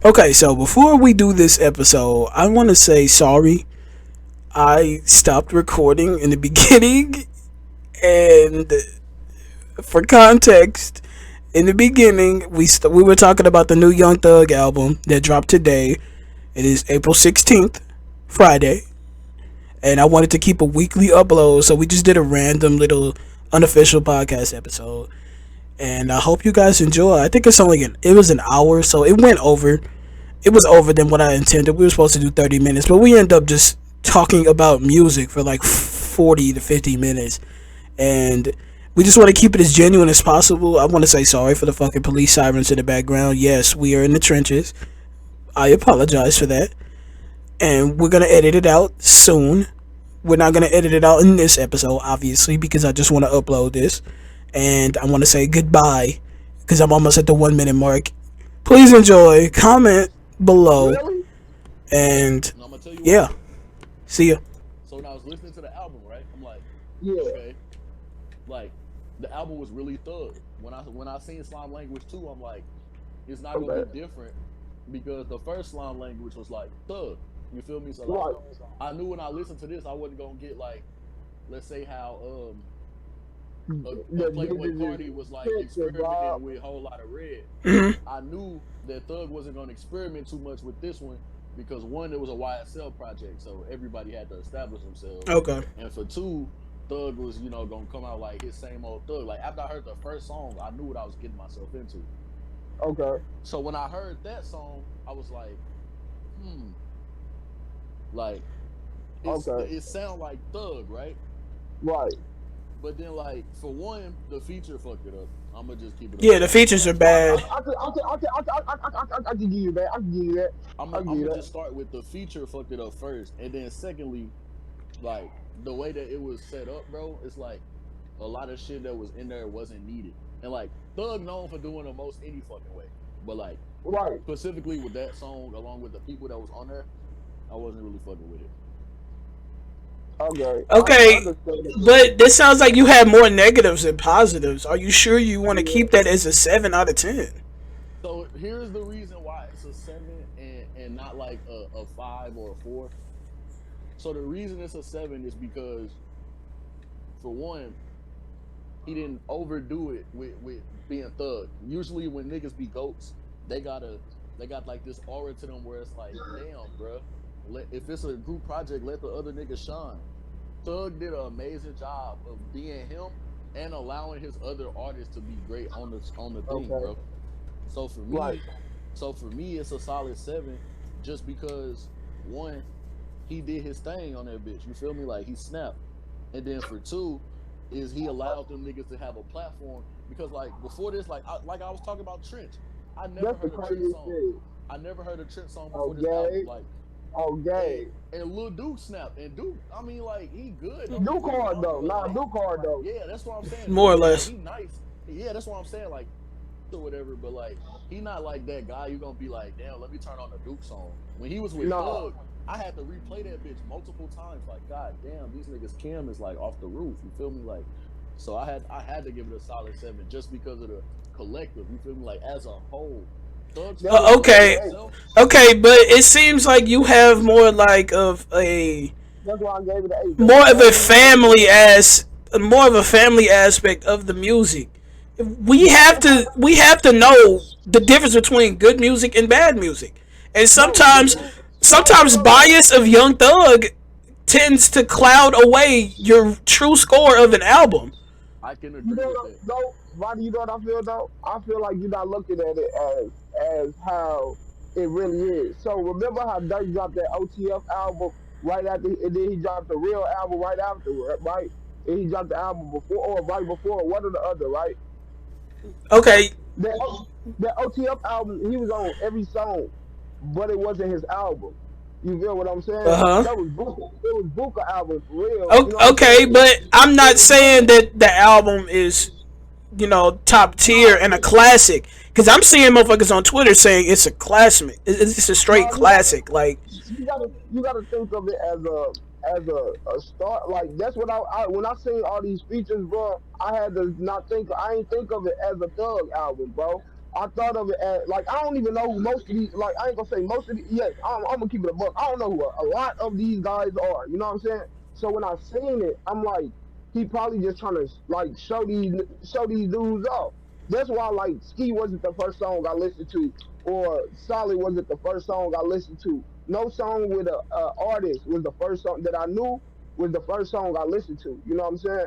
Okay, so before we do this episode, I want to say sorry. I stopped recording in the beginning, and for context, in the beginning, we were talking about the new Young Thug album that dropped today. It is April 16th, Friday, and I wanted to keep a weekly upload, so we just did a random little unofficial podcast episode. And I hope you guys enjoy. I think it was an hour, so it went over. It was over than what I intended. We were supposed to do 30 minutes, but we ended up just talking about music for like 40 to 50 minutes. And we just want to keep it as genuine as possible. I want to say sorry for the fucking police sirens in the background. Yes, we are in the trenches. I apologize for that. And we're going to edit it out soon. We're not going to edit it out in this episode, obviously, because I just want to upload this. And I want to say goodbye because I'm almost at the 1 minute mark. Please enjoy, comment below, Really? and And I'm gonna tell you yeah, why. see ya. So when I was listening to the album, right, I'm like, Yeah. okay, like the album was really thug. When I seen Slime Language 2, I'm like, it's not gonna Okay. be different because the first Slime Language was like thug. You feel me? So like, Right. I knew when I listened to this, I wasn't gonna get like, let's say how The Playboy niggas Cardi is was like picture, experimenting Bob. with a whole lot of red. Mhm. I knew that Thug wasn't gonna experiment too much with this one because one, it was a YSL project, so everybody had to establish themselves. Okay. And for two, Thug was, gonna come out like his same old Thug. Like after I heard the first song, I knew what I was getting myself into. Okay. So when I heard that song, I was like, like Okay. it sound like Thug, right? Right. But then like for one, the feature fucked it up. I'm gonna just keep it. Yeah, the features are bad. I can give you that. I can give you that. I'm I'll give gonna you that. just start with the feature fucked it up first, and then secondly, like the way that it was set up, bro. It's like a lot of shit that was in there wasn't needed, and like Thug known for doing the most any fucking way, but like Right. specifically with that song, along with the people that was on there, I wasn't really fucking with it. Okay. Okay, I understand it. but this sounds like you have more negatives than positives. Are you sure you want to keep that as a 7 out of 10? So here's the reason why it's a 7 and not like a 5 or a 4. So the reason it's a 7 is because, for one, he didn't overdo it with being Thug. Usually when niggas be goats, they got like this aura to them where it's like, damn, bruh. If it's a group project, let the other niggas shine. Thug did an amazing job of being him and allowing his other artists to be great on the thing, Okay. bro. So for me, Right. it's a solid 7, just because one, he did his thing on that bitch. You feel me? Like he snapped, and then for two, is he allowed them niggas to have a platform because like before this, like I was talking about Trench, I never That's the heard a Trench craziest song. shit. I never heard a Trench song before this Okay. album. Like Okay. and Lil Duke snapped, and Duke, I mean, like he good. Don't Duke get me hard wrong, though. but, Nah, like, Duke hard though. yeah, that's what I'm saying. More or Like, less. he nice. Yeah, that's what I'm saying. Like or whatever, but like he not like that guy. You gonna be like, damn, let me turn on the Duke song. When he was with No. Thug, I had to replay that bitch multiple times. Like, god damn, these niggas Kim is like off the roof. You feel me? Like, so I had to give it a solid 7 just because of the collective. You feel me? Like as a whole, Thug's Okay. Okay, but it seems like you have more like of a That's why I gave it an 8. more of a more of a family aspect of the music. We have to know the difference between good music and bad music, and sometimes bias of Young Thug tends to cloud away your true score of an album. I can You agree know with what? that. No, Roddy, you know what I feel though? I feel like you're not looking at it as how it really is. So remember how Dirk dropped that OTF album right after, and then he dropped the real album right after, right? And he dropped the album before or right before, one or the other, right? Okay, That that OTF album, he was on every song, but it wasn't his album. You feel what I'm saying? Uh-huh. That was Booker. It was Booker album for real. You know what I'm okay, saying? but I'm not saying that the album is top tier and a classic. Because I'm seeing motherfuckers on Twitter saying it's a classic. It's a straight classic. Like, You gotta think of it as a start. Like that's what I when I seen all these features, bro. I had to not think. I ain't think of it as a Thug album, bro. I thought of it as like I don't even know who most of these. Like I ain't gonna say most of the. Yes, I'm gonna keep it a buck. I don't know who a lot of these guys are. You know what I'm saying? So when I seen it, I'm like, he probably just trying to like show these dudes off. That's why like Ski wasn't the first song I listened to, or Solid wasn't the first song I listened to. No song with a artist was the first song that I knew was the first song I listened to. You know what I'm saying?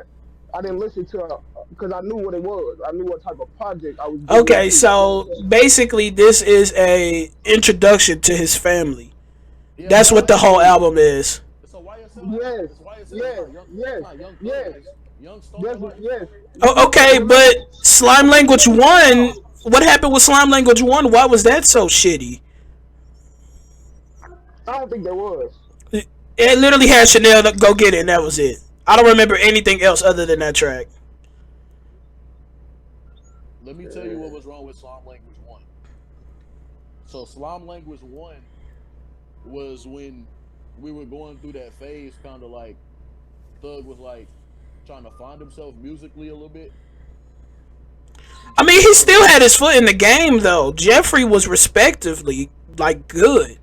I didn't listen to because I knew what it was. I knew what type of project I was getting Okay, into. You know what I'm so saying? basically, this is a introduction to his family. Yeah, That's what the whole Exactly. album is. it's a YSL album. Yes. It's YSL. It's Yes. not young. It's Yes. not Young Thug. Yes. It's Young Stoner Yes. Life. Yes. Okay, Remember? but Slime Who Language said that 1, song? what happened with Slime Language 1? Why was that so shitty? I don't think there was. It literally had Chanel to go get it, and that was it. I don't remember anything else other than that track. Let me tell you what was wrong with Slime Language One. So Slime Language One was when we were going through that phase, kind of like Thug was like trying to find himself musically a little bit. I mean, Jeffrey he wasn't still really had his foot in the game, though. Jeffrey was respectively, like, good.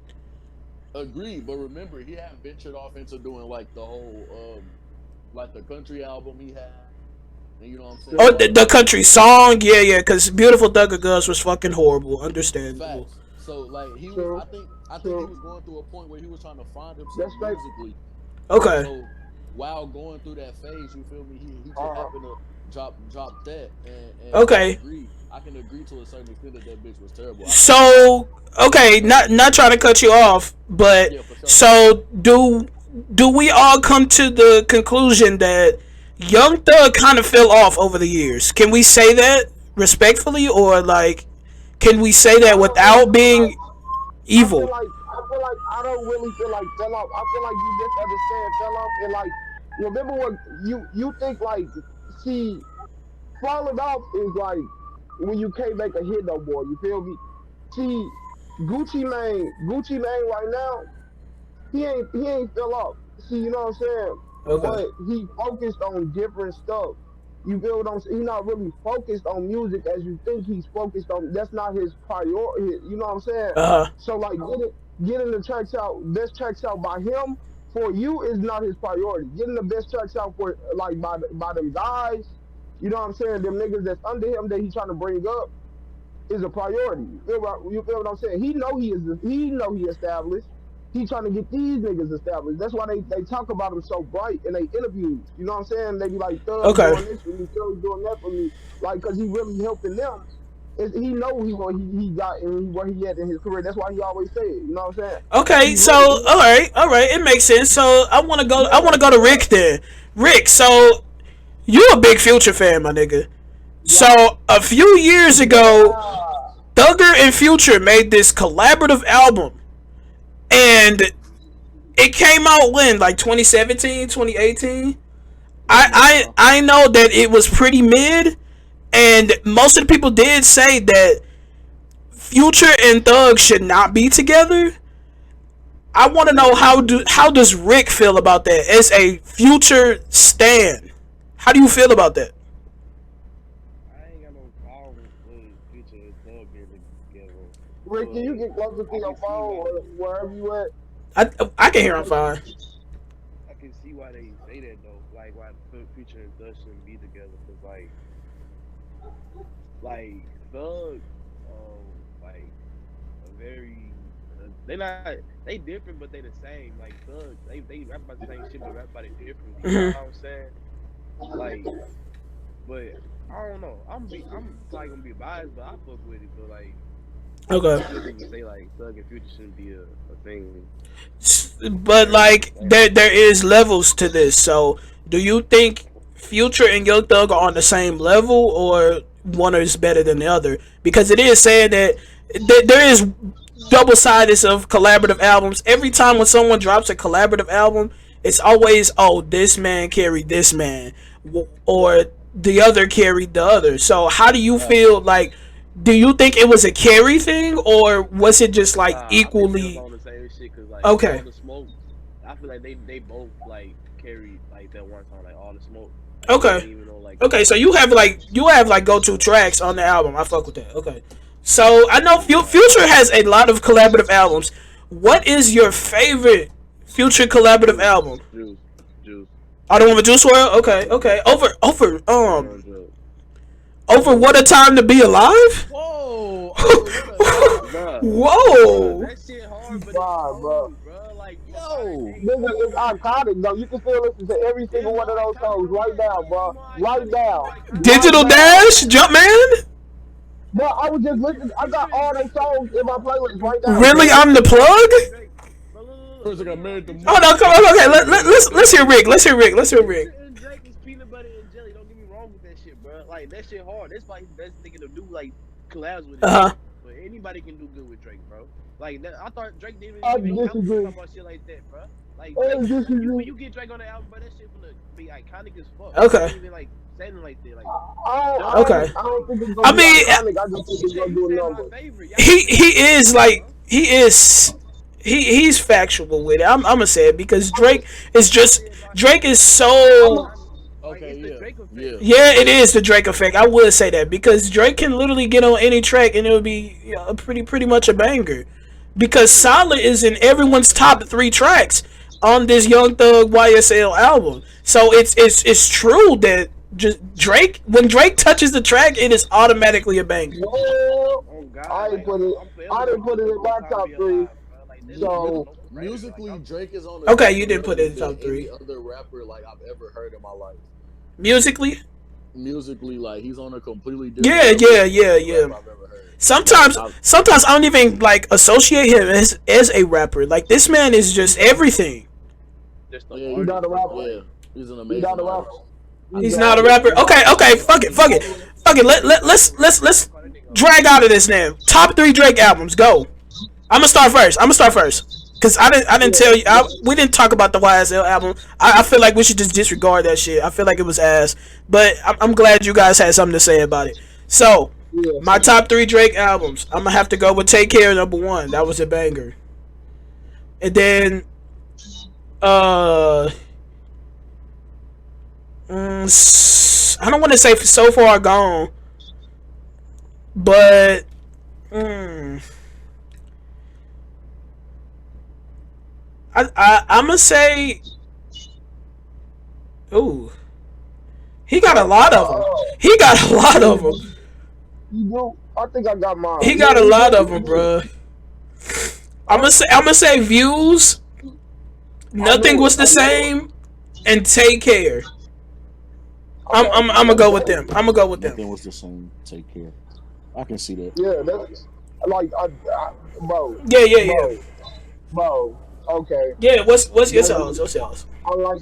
agreed, but remember he hadn't ventured off into doing like the whole like the country album he had, and you know what I'm saying, Oh, all of the that other country shit. song? Yeah, yeah, because Beautiful Thugger Girls was fucking horrible. Understandable. Facts. So like he was, True. I think he True. was going through a point where he was trying to find himself That's straight. musically. Okay. So while going through that phase, you feel me? He just Uh, happened to drop that, and Okay. I can agree to a certain extent that that bitch was terrible. I can't lie. So, okay, not trying to cut you off, but Yeah, for sure. so do we all come to the conclusion that Young Thug kind of fell off over the years? Can we say that respectfully, or like, can we say I that don't really without feel like. being evil? I feel like I don't really feel like fell off. I feel like you misunderstand fell off and like remember what you think like see falling off is like when you can't make a hit no more. You feel me? See, Gucci Mane right now, he ain't fell off. See, you know what I'm saying? Okay. But he focused on different stuff. You feel what I'm saying? He's not really focused on music as you think he's focused on. That's not his priority. You know what I'm saying? Uh huh. So like getting the tracks out, best tracks out by him for you is not his priority. Getting the best tracks out for like by them guys, you know what I'm saying? Them niggas that's under him that he's trying to bring up is a priority. You feel what I'm saying? He know he established. He trying to get these niggas established. That's why they talk about him so bright in they interviews. You know what I'm saying? They be like, Thug Okay. doing this for me, Thug doing that for me. Like, cause he really helping them. He know he got and where he at in his career. That's why he always say it. You know what I'm saying? Okay. He So, really, all right, it makes sense. So, I want to go. I yeah, want to go to Rick then. Rick, so you a big Future fan, my nigga. yeah, So a few years ago, yeah, Thugger and Future made this collaborative album, and it came out when, like 2017, 2018. Something like that, huh? I know that it was pretty mid, and most of the people did say that Future and Thug should not be together. I want to know how does Rick feel about that as a Future stan? How do you feel about that? I ain't got no problem with Future and Thug being together, Rick, can you but get closer to I your can see phone why or wherever you at? I can hear him fine. I can see why they say that though. Like why Future and Thug shouldn't be together, cause like Thug, like a very they not they different, but they the same. Like Thug, they rap about the same shit, but rap about it differently. You know Hmm. what I'm saying? Like, but I don't know. I'm probably gonna be biased, but I fuck with it. But like, Okay. I still think you say like Thug and Future shouldn't be a thing. But Like, like there is levels to this. So do you think Future and Young Thug are on the same level, or one is better than the other? Because it is saying that there is double sided of collaborative albums. Every time when someone drops a collaborative album, it's always, oh, this man carried this man, or the other carried the other. So how do you Facts. feel like? Do you think it was a carry thing, or was it just like nah, I think they was equally? on the same shit because like all Okay. the smoke. I feel like they both like carried like that one song, like all the smoke. Like it Okay. wasn't even on like Okay, so you have like go to tracks on the album. I fuck with that. Okay. So I know Nah. Future has a lot of collaborative albums. What is your favorite Future collaborative Juice, album? juice, juice. I don't want to Juice WRLD. Okay, okay. War on drugs. Over What a Time to Be Alive. Whoa! Over what a time? Bruh, bruh, Whoa. that shit hard, but it's Wow, bro. cold, bro. Like from modern Yo, day, Nigga, bro. it's iconic though. You can still listen to every It's single one of more those iconic songs than right what? now, Yeah, it's bro. more Right iconic. It's now. more iconic than Right Digital what? now. Dash, Jumpman. Bro, I was just listening. I got Future and all them Drake been songs together in my long. playlist right now, Really, bro. I'm the Future and plug. Drake. Bro, first I look, got look, married to Oh money. no, come on. Okay, let's hear Rick. Let's hear Rick. Let's hear Rick. Future and Drake is peanut butter and jelly. Don't get me wrong with that shit, bro. Like that shit hard. That's why he's the best nigga to do like collabs with Uh and huh. shit. But anybody can do good with Drake, bro. Like that, I thought Drake didn't I even count to disagree. talk about shit like that, bro. Like I Drake, like you when disagree. you get Drake on the album, bro, that shit gonna be iconic as fuck. Like Okay. you ain't even like saying it like that. Like Okay. I don't think it's I gonna be mean, iconic. I just think you it's said gonna you do a said my number. favorite. Y'all he ain't say my he favorite is yet, like bro. he's factual with it. I'm gonna say it because I'm a, Drake is I just said my Drake is favorite. I said more I'm so. a, iconic. Like Okay, it's the yeah, Drake effect. yeah. Yeah, it is the Drake effect. I would say that because Drake can literally get on any track and it'll be, you know, pretty much a banger. Because Yeah, Solid is in everyone's top three tracks on this Young Thug YSL album. So it's true that just Drake, when Drake touches the track, it is automatically a banger. well, oh I God, ain't like put it. I'm I forever didn't gonna put fuck it with in What my Time to top Be three. Alive, bro. Like that shit is So no brainer. Like Musically, I'm Drake is on a Okay, you different didn't put it level in the than top any three. other rapper like I've ever heard in my life. Musically, Musically, like he's on a completely different yeah, level yeah, than yeah, any yeah. rapper I've ever heard. Like Sometimes, I, sometimes I don't even like associate him as a rapper. Like this man is just everything. just an yeah, he's not a artist though. rapper. yeah, Like he's an He's amazing not a rapper. artist. I He's He's think not a a rapper. he's Okay, not. okay, fuck it, fuck it, fuck it. Let's drag out of this now. Top three Drake albums. Go. I'm gonna start first. I'm gonna start first. Cause I didn't Yeah, tell you. We didn't talk about the YSL album. I feel like we should just disregard that shit. I feel like it was ass. But I'm glad you guys had something to say about it. So yeah. my top three Drake albums. I'm gonna have to go with Take Care #1. That was a banger. And then uh, I don't want to say So Far Gone, but mm, I'm gonna say, ooh, he got a lot of them. He got a lot of them. You do? I think I got mine. He got Yeah, a you lot do. of them, You do. bruh. Huh? I'm gonna say Views. I Nothing knew it. was the I knew it. same, and Take Care. Okay, I'm gonna that's go with fair. them. I'm gonna go with them. Nothing was the same. Take care. I can see that. Yeah, that's like, bro, Yeah, yeah, yeah, bro, bro. Okay, yeah. What's your that's, songs? What's yours? I like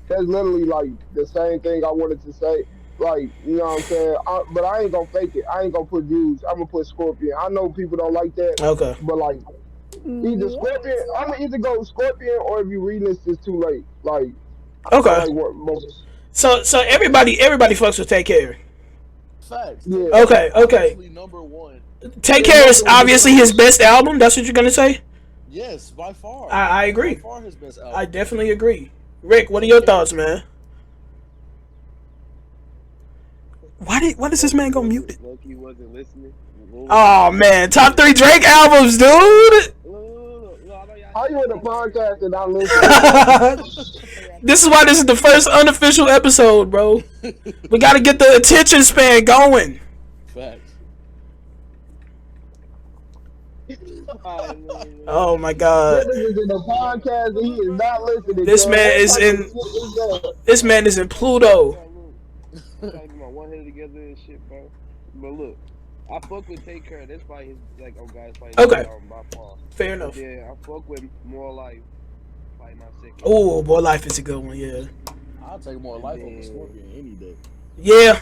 that's literally like the same thing I wanted to say. Like, you know what I'm saying? But I ain't gonna fake it. I ain't gonna put views. I'm gonna put Scorpion. I know people don't like that, Okay, but like either Scorpion, I'm gonna either go Scorpion or if you read this, it's too late. Like I okay. like what most. So everybody fucks with Take Care. Facts. Take Yeah, care is Okay, okay. obviously number one. Take yeah, Care is number obviously one. his best album. That's what you're gonna say. Yes, by far. I By agree. far his best I album. definitely agree. Rick, what are Take your care. thoughts, man? Why does this man go muted? Loki wasn't listening. Oh man, top three Drake albums, dude. Look, I know y'all How said you in the Take Care. podcast and not listening? This is why this is the first unofficial episode, bro. We gotta get the attention span going. Facts. Alright, look. Oh my This god, is in the podcast and he is not listening. this Cause man what is type of in. shit is that? This man is in Pluto. Look. I'm trying to get my one head together and shit, bro. But look, I fuck with Take Care. That's probably his like guys probably his Okay, best album by far. fair But enough. then I fuck with More Life, like my second. Oh, Boy Life is a good one. Yeah, I'll take more And life over then Scorpion any day. yeah,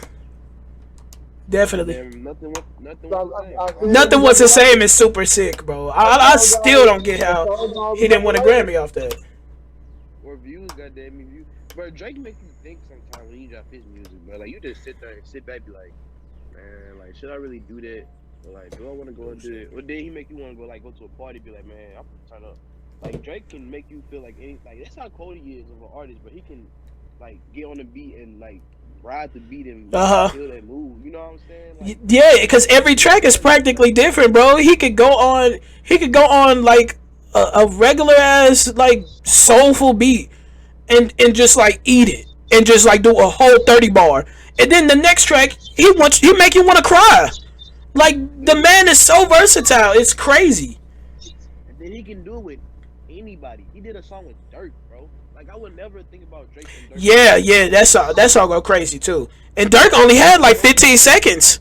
and definitely. then nothing So, was the same. I said Nothing it was the was same as Super Sick, bro. a I song still don't get a how song he didn't win a later. Grammy off that. Or views, goddamn me views. Bro, Drake make you think sometimes when you drop his music, bro. Like you just sit there and sit back, be like, man, like should I really do that? Or like, do I want to go and do it? Or then he make you want to go like go to a party, be like, man, I'm gonna turn up. Like Drake can make you feel like any like that's how cold he is of an artist, but he can like get on the beat and like ride the beat and Uh make you huh. feel that move. You know what I'm saying? Like Yeah, because every he track is does that practically though. different, bro. He could go on. He could go on like a regular ass like soulful beat and just like eat it and just like do a whole 30 bar, and then the next track he make you want to cry. Like the Yeah. man is so versatile. It's crazy. And then he can do it with anybody. He did a song with Dirk, bro. Like I would never think about Drake and Dirk Yeah, together. yeah, that's all go crazy too. And Dirk only had like Dirk, 15 seconds.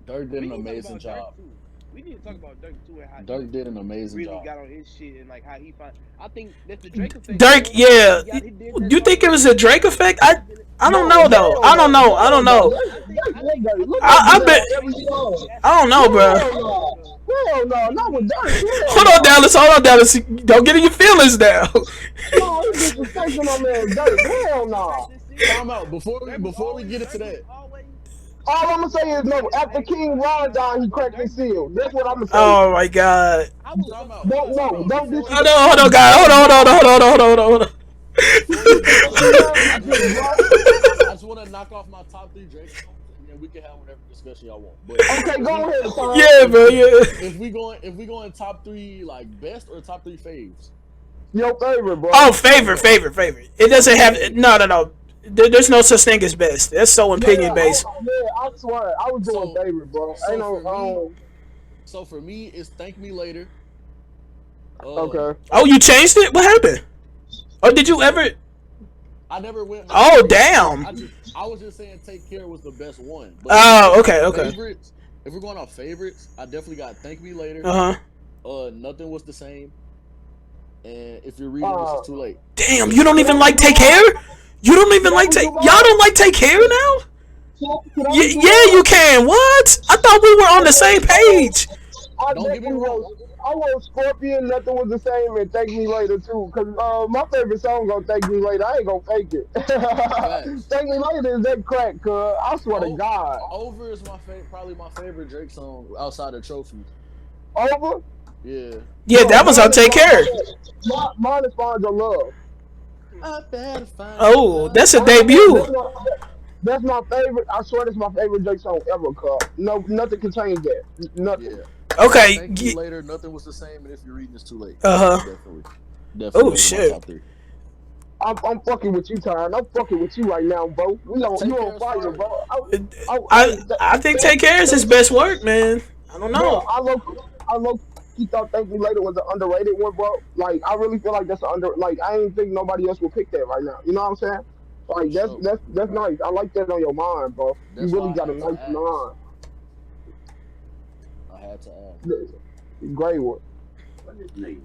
Dirk did we an need to talk amazing about Dirk job. too. We need to talk about Dirk too and how Dirk he did an amazing really job. got on his shit and like how he find. I think that's the Drake effect, Dirk, bro. yeah. He did that You song think it with was a Drake. Drake effect? He did it. I don't No, know though. hell I don't no, know. I don't hell no. know. That's I think Dirk do I that bet. on every song. I don't know, bro. Hell no, hell I no, think not with he Dirk. Hell Hold on, no. Dallas. Hold on, Dallas. Don't get in your feelings now. No, he disrespecting my man Dirk. Hell no. practice Time serious. out Dirk was before we always get into Dirk was that. always All I'm gonna say is always no. getting After bagged King by Ron died, he but cracked Dirk his was seal. That's what I'm gonna say. Oh my god. I was Time out. Don't Time no, out. don't Before Hold you on, hold disrespect on, King guys. Hold on, Ron hold on, died. hold on, hold on, hold on. before you get into He that, learned his shit, bro. I just want to knock off my top three Drake songs, and then we can have whatever discussion y'all want. But Okay, if go we ahead, Tom. Yeah, bro. Yeah. if we going top three like best or top three faves? Your favorite, Oh, bro. favorite. It Top doesn't three have. faves. No. There's no such thing as best. That's so Yeah, opinion based. I swear, I was doing So favorite, bro. Ain't so no, for me, it's Thank Me Later. Uh, okay. Oh, you changed it? What happened? Or did you so ever? I never went by Oh, favorite. damn. I was just saying Take Care was the best one. But if we're Oh, going okay, off okay. favorites, if we're going off favorites, I definitely got Thank Me Later. Uh huh. Nothing was the same. And if you're reading this, Uh, it's too late. Damn, you don't can even I like redo Take Care? mine? You don't even Can I like redo Take. Y'all mine? don't like Take Care now? Can I Yeah, redo yeah, you mine? can. What? I thought we were on the Okay, same page. I Don't get me definitely wrong. was. I was Scorpion. Nothing was the same, and Thank Me Later too. Cause my favorite song gonna Thank Me Later. I ain't gonna fake it. Facts. Thank Me Later is that crack, cuz I swear to Oh, God. Over is my favorite, probably my favorite Drake song outside of Trophies. Over, Yeah. Yeah, bro. that was on Mine is Take Find Your Care. Love. Mine is Find Your Love. I better find your Oh, that's a love. debut. That's my favorite. I swear that's my favorite Drake song ever, cuz. No, nothing can change that. Nothing. Yeah. Okay. Thank Me Later. Nothing was the same. And if you're reading this too late. Uh huh. Definitely. Oh Those are my shit. top three. I'm fucking with you, Tyron. I'm fucking with you right now, bro. You Take on Care is fire, fire. bro. I think Take Care is his best work, man. I don't Bro, know. I low key thought Thank Me Later was an underrated one, bro. Like I really feel like that's an under. Like I ain't think nobody else will pick that right now. You know what I'm saying? For Like sure. that's nice. I like that on your mind, bro. You That's really why I got a had to nice ask. mind. I had to ask. Great one.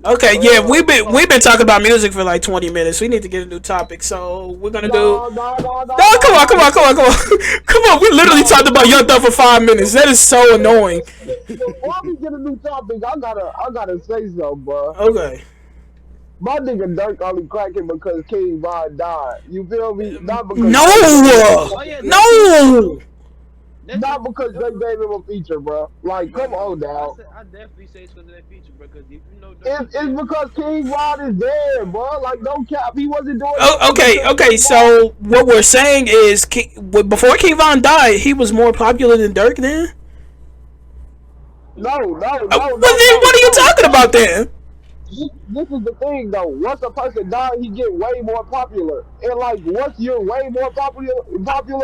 Okay, yeah, Uh, we've been talking about music for like 20 minutes. We need to get a new topic, so we're gonna do. no, no, no, no, No, no, no, come on, come on. We literally no. talked about Young Thug for 5 minutes. That is so annoying. Before we get a new topic, I gotta say something, bro. Okay. My nigga Dirk only cracking because King Von died. You feel me? Not because No, Drake gave him a Oh yeah, that's true. That's no. true. That's not true. because Drake gave him a feature, bro. Like, Bro, come no, on now. I definitely say it's because of that feature, bro. Because if you know Dirk, It's because King Von is dead, bro. Like, don't cap. He wasn't doing Oh, nothing because okay. King Von. So what we're saying is, before King Von died, he was more popular than Dirk. Then, No, no, no, well, no, then no, what are you no. talking about then? This is the thing, though. Once a person dies, he get way more popular. And like, once you're way more popular,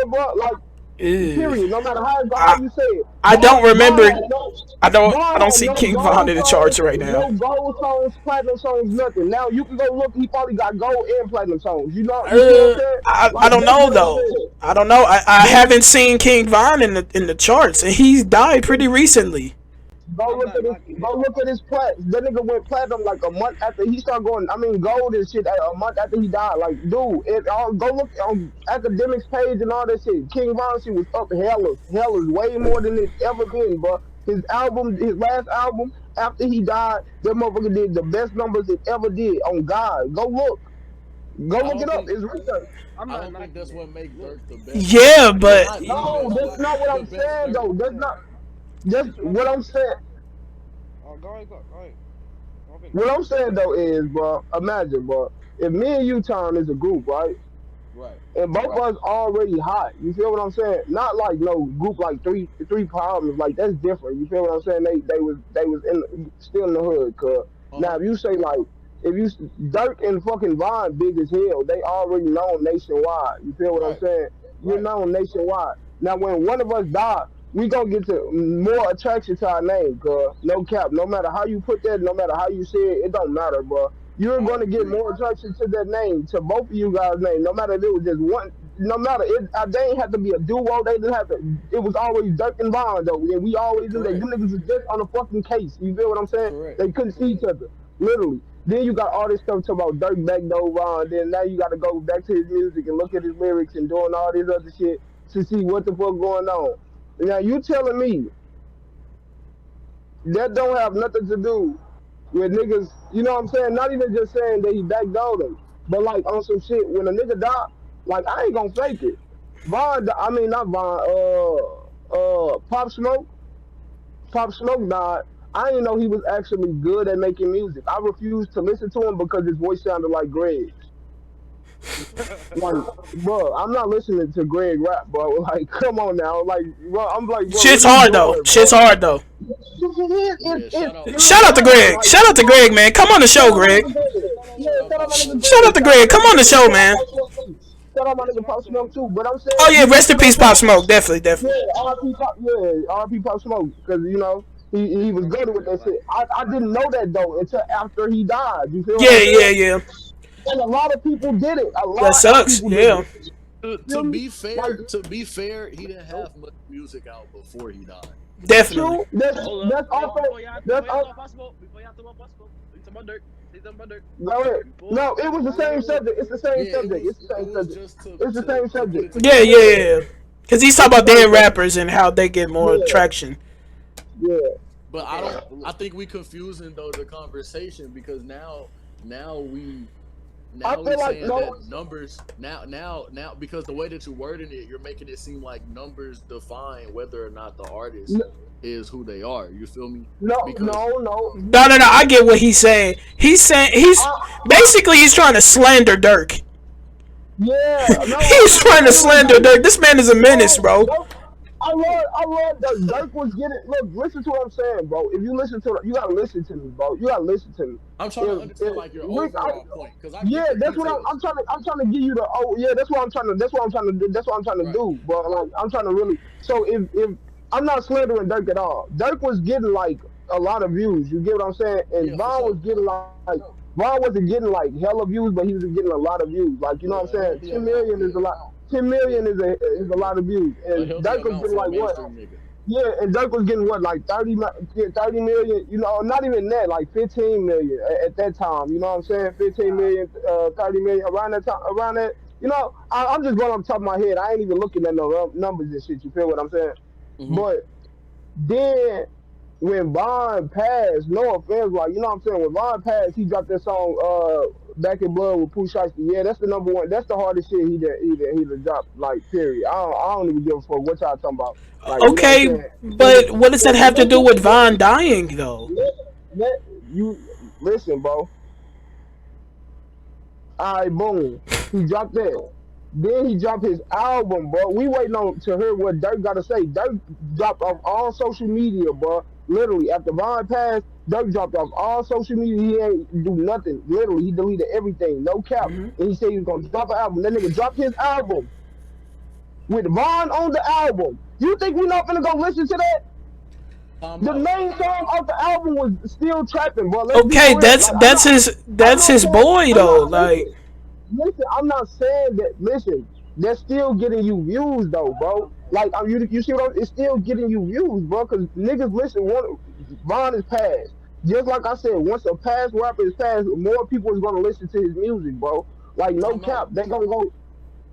bro. Like, Ew. period. No matter how I you say it. I don't Bond remember. had no I Bond don't had see no King Von gold in the songs, charts right now. no gold songs, platinum songs, nothing. Now you can go look. He probably got gold and platinum songs. You know, you see what I'm saying? I Like don't that's know what I'm though. saying. I don't know. I But haven't seen King Von in the charts, and he's died pretty recently. I'm not knocking Go it. look at his plat. That nigga went platinum like a month after he started going. I mean, gold and shit a month after he died. Like, dude, go look on academics page and all that shit. King Von shit was up hella, way more than it ever been, bro. His last album after he died, that motherfucker did the best numbers it ever did. On God, go I look it don't up. think It's research. I'm I not don't think knocking that's that. what make Look, Dirk the best Dirk. Yeah, Well, but not the No, best, that's but not what the I'm best saying Dirk. though. That's not. Just this is what I'm what I'm saying. saying. Oh, go ahead, go ahead. Go finish. What I'm saying though is, bro, imagine, bro, if me and you, Tom, is a group, right? Right. and both of us already hot. You feel what I'm saying? Not like no group like three problems. Like that's different. You feel what I'm saying? They was still in the hood. Cause Uh now huh. if you say like if you Dirk and fucking Von big as hell, they already known nationwide. You feel what I'm Right. saying? You're Right. known nationwide. Now when one of us die, we gonna get to more attraction to our name. Cause no cap, no matter how you put that, no matter how you say it, it don't matter, bro. You're I going to get agree. more attraction to that name, to both of you guys' name, no matter if it was just one, no matter it, they ain't have to be a duo, they didn't have to, it was always Dirk and Vaughn though, and we always knew that Correct. them niggas was just on a fucking case, you feel what I'm saying? Correct. They couldn't see each other, literally. Then you got all this stuff talking about Dirk back though, Vaughn, then now you got to go back to his music and look at his lyrics and doing all this other shit to see what the fuck going on. Now you telling me that don't have nothing to do with niggas, you know what I'm saying? Not even just saying that he backdoored him, but like on some shit, when a nigga die, like I ain't gonna fake it. I mean not Vaughn, Pop Smoke died. I didn't know he was actually good at making music. I refused to listen to him because his voice sounded like Greg's. Like, bro, I'm not listening to Greg rap, bro. Like, come on now. Like, bro, I'm like, bro, what Shit's are you hard though. doing, Shit's bro? hard though. Yeah. Shout out. It's Shout not out to hard. Greg. Like, Shout out to Greg, man. Come on the shout show, out my Greg. nigga Greg. Shout Yeah, out shout out Pop my nigga Smoke. Shout Greg. out to Shout out my Greg. Come nigga on the Greg. show, Shout out man. Pop Smoke too. Shout out my nigga Pop Smoke too. But I'm Oh saying, yeah, you rest listen in to what peace, I'm Pop saying? Smoke. Definitely, definitely. Yeah, RP Pop, yeah, RP Pop Smoke, because he was good with that shit. I didn't know that though until after he died. You feel what Yeah, I'm yeah, saying? yeah. And a lot of people did it. A That lot of sucks. people did Yeah, it. To Feel me? be Like, fair, he didn't have much music out before he died. definitely. true. That's Hold up, that's hold up. also that's Before y'all also. talk about Smoke, before y'all talk about Smoke, you talking about Dirk? Say something about Dirk. Go ahead. Before, No, it was the same before. subject. It's the same Yeah. subject. It's the It same was subject. just It's the same to put subject. it Yeah, together. yeah, Yeah, yeah. Cause he's it's talking the about same dead subject. rappers and how they get more Yeah, traction. yeah. But I Okay, don't. I think we confusing though the conversation because now we I now we feel like saying no. that numbers now because the way that you're wording it, you're making it seem like numbers define whether or not the artist is who they are. You feel me? No, Because no, no. No, no, no. I get what he's saying. He's saying he's basically he's trying to slander Dirk. Yeah, no, I'm He's not trying to slandering slander Dirk. Dirk. This man is a menace, No, bro. no. I love Dirk. Dirk was getting. Look, listen to what I'm saying, bro. If you listen to, you gotta listen to me, bro. You gotta listen to me. I'm trying to understand like your Rick, overall point because I yeah, get the that's what details. I'm trying to give you the. Oh, yeah, that's what I'm trying to. That's what I'm trying to do. That's what I'm trying to Right. do, bro. Like, I'm trying to really. So if I'm not slandering Dirk at all. Dirk was getting like a lot of views. You get what I'm saying? And Yeah, for Von was sure. getting like Von wasn't getting like hella views, but he was getting a lot of views. Like, you know what I'm Yeah, a saying? healthy 10 million amount. is a Yeah, lot. 10 million is a lot of views, a and healthy Dirk was amount getting for a like what? mainstream nigga. Yeah, and Dirk was getting what, like 30 million, not even that, like 15 million at that time. You know what I'm saying? 15 million, 30 million, around that time, around that. I'm just going off the top of my head. I ain't even looking at no numbers and shit. You feel what I'm saying? Hmm. But then when Von passed, no offense, like, you know what I'm saying? When Von passed, he dropped that song, Back in Blood with Pooh Shiesty. Yeah, that's the number one. That's the hardest shit he done dropped, like, period. I don't even give a fuck what y'all talking about. Like, you know what I'm Okay, saying? but what does that have to do with Von dying, though? Let, let you listen, bro. All right, boom. He dropped that. Then he dropped his album, bro. We waiting on to hear what Dirk got to say. Dirk dropped off all social media, bro. Literally, after Von passed, Dirk dropped off all social media. He ain't do nothing. Literally, he deleted everything. No cap. And he said he was gonna drop an album. That nigga dropped his album with Von on the album. You think we not gonna go listen to that? Time The out. main song off the album was still trapping, bro. Let's be Okay, for real. that's Like, that's his I'm that's not his saying, boy I'm though. not Like, listen. I'm not saying that. Listen, that's still getting you views though, bro. Like, you see what it's still getting you views, bro. Because niggas listen. Vaughn is past. Just like I said, once a past rapper is passed, more people is gonna listen to his music, bro. Like, no Time cap, out. they gonna go.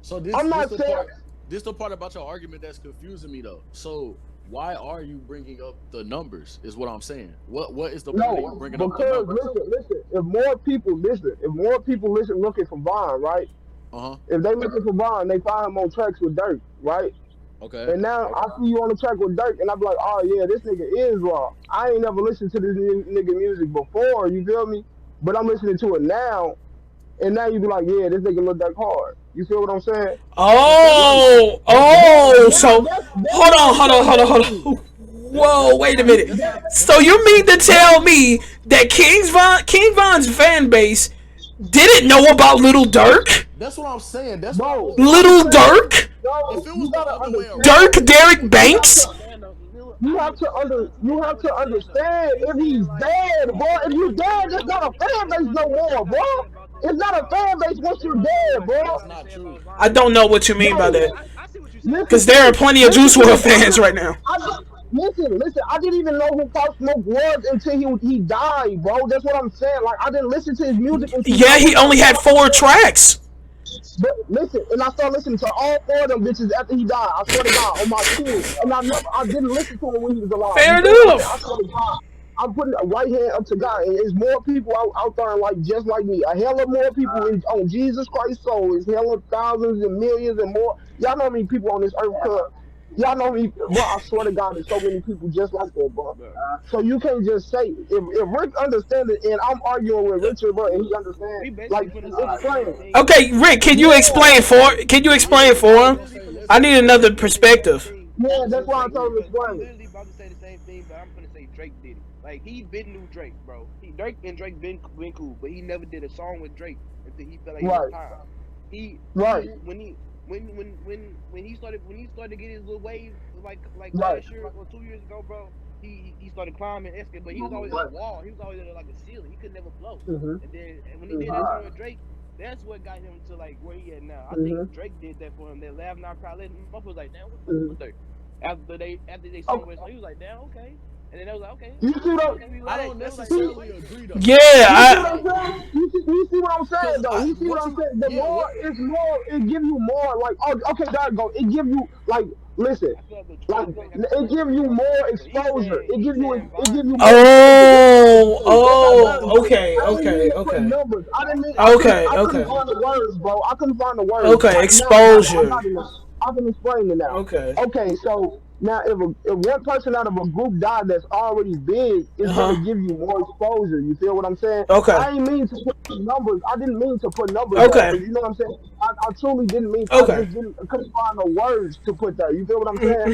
So I'm this not the saying. part this the part about your argument that's confusing me though. So why are you bringing up the numbers? Is what I'm saying. What is the point of you No, bringing up the because numbers? listen. If more people listen, looking for Vaughn, right? Uh huh. If they looking for Vaughn, they find him on tracks with Dirk, right? Okay. And now I see you on the track with Dirk, and I be like, oh yeah, this nigga is raw. I ain't never listened to this nigga music before, you feel me? But I'm listening to it now, and now you be like, yeah, this nigga look Dirk hard. You feel what I'm saying? So That's hold what on, I'm hold on, trying hold to on, hold say. on. Whoa, wait a minute. So you mean to tell me that King Von's fan base didn't know about Little Dirk? That's what I'm saying. That's what I was Bro, I'm getting Little at. saying, Dirk? no, If it you was the gotta other way Dirk understand. around, Derek You have Banks? to, understand though. Lil, you I get have what to you're saying though. you That's not have what to he's saying though. understand He's if saying he's like dead, bro. If listen, you dead, that's listen. not a fan Listen base what no listen what more, I gotta say bro. about this It's not a about fan base once this you're what I say dead, about this bro. That's what I not say true. about Von I don't Dam. know what you mean by Bro, that. I see what you're saying listen Because though. to there are me. plenty of Listen Juice to WRLD me. fans right now. Listen. I didn't even know who Pop Smoke was until he died, bro. That's what I'm saying. Like I didn't listen to his music until Yeah, I he went to only had Pop 4 tracks. But listen, and I started listening to all four of them bitches after he died. I swear to God, on my kids. And I didn't listen to him when he was alive. You Fair feel what I'm saying? I enough. swear to God. I'm putting a right hand up to God, and there's more people out there like just like me. A hell of more people on Jesus Christ's soul. It's hell of thousands and millions and more. Y'all know how many people on this earth? Y'all know me, bro. I swear to God, there's so many people just like that, bro. Bro, So you can't just say if Rick understands it, and I'm arguing with Richard, bro, and he understands. we basically Like finna say the same explain. thing. Okay, Rick, can you explain Yeah, for can you explain Rick, We for I was him? gonna literally say, finna I listen, say need we another literally finna say the same perspective. thing. yeah, that's Listen, why I Rick, told him to we explain. literally about to say the same thing, but I'm finna say Drake did it. Like he been knew Drake, bro. Drake and Drake been cool, but he never did a song with Drake until he felt like it was Right, time. right, He when he started to get his little wave like right. last year or 2 years ago, bro. He started climbing, escalating, but he was always at a wall. He was always at like a ceiling. He could never blow. Mhm, And then when he did that mhm, song with Drake, that's what got him to like where he at now. I think mhm, Drake did that for him. That laugh now cry. Motherfucker was like, damn, what the fuck is mhm. Lil Durk? After they sung Okay, with song, he was like, damn, okay. And then they was like, okay, you see what? okay, we I like. don't They was like, we necessarily like. agree though. Yeah, You see what I'm Like, saying? You see what I'm saying cause though. I You see what what I'm you saying? The yeah, more what it's more, it give you more. Like, oh, okay, there you go. It give you like, listen, I feel like like Drake had a it song give with you Von more Dam, but exposure. It Von give you more exposure. Oh, That's how bad it is. okay, I didn't mean okay, to put okay. numbers. Okay, I couldn't okay. find the words, bro. I couldn't find the words. Okay, Now I got it. I exposure. got it now. I can explain it now. Okay. Okay, so now if one person out of a group died that's already big, it's gonna Uh-huh. give you more exposure. You feel what I'm saying? Okay. I ain't mean to put numbers. I didn't mean to put numbers there Okay. because you know what I'm saying. I truly didn't mean. I Okay. just didn't. I couldn't find the words to put there. You feel what I'm saying?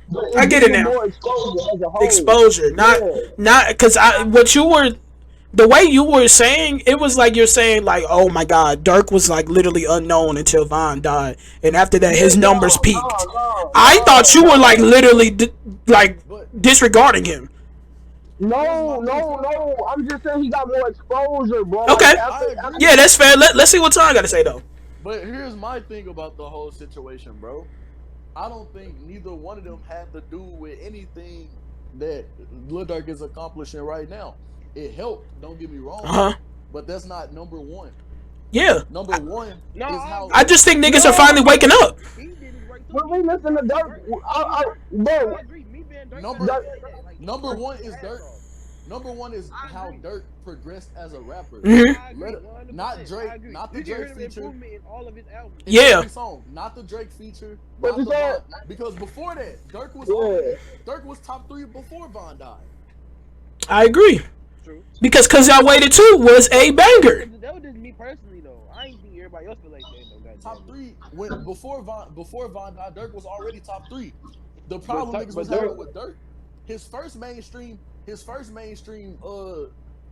But I it get gives it you now. more exposure as a whole. Exposure. Not Yeah. not because I what you were the way you were saying, it was like you're saying like, oh my god, Dirk was like literally unknown until Von died, and after that Yeah, his numbers no, peaked. I thought you were like no. literally like but disregarding him. here's my thing. No. I'm just saying he got more exposure, bro. Like Okay. I after agree. Yeah, that's fair. Let's see what Tom got to say though. But here's my thing about the whole situation, bro. I don't think neither one of them had to do with anything that Lil Durk is accomplishing right now. It helped, don't get me Uh wrong, huh. but that's not number one. Yeah. Number one No, is I how I agree. just think niggas are no, finally waking up. He did his work too. when we listen to Dirk, I bro, agree. Me being Dirk fan, I number Dirk, said that. Like he number worked one his is ass Dirk. off. Number one is I how agree. Dirk progressed as a rapper. Hmm. I Let agree. it, not 100%. I Drake, agree. not the You can Drake hear the feature improvement in all of his albums. in Yeah. every song, not the Drake feature, what not you the said? Von. Because before that, Yeah, Dirk was top three before Von died. I agree. True. Because Cause I Waited Too was a banger. That was just me personally though. I ain't think everybody else feel like that though. God damn Top it. three when before Von died, Dirk was already top three. The problem niggas was But Dirk, having with Dirk, his first mainstream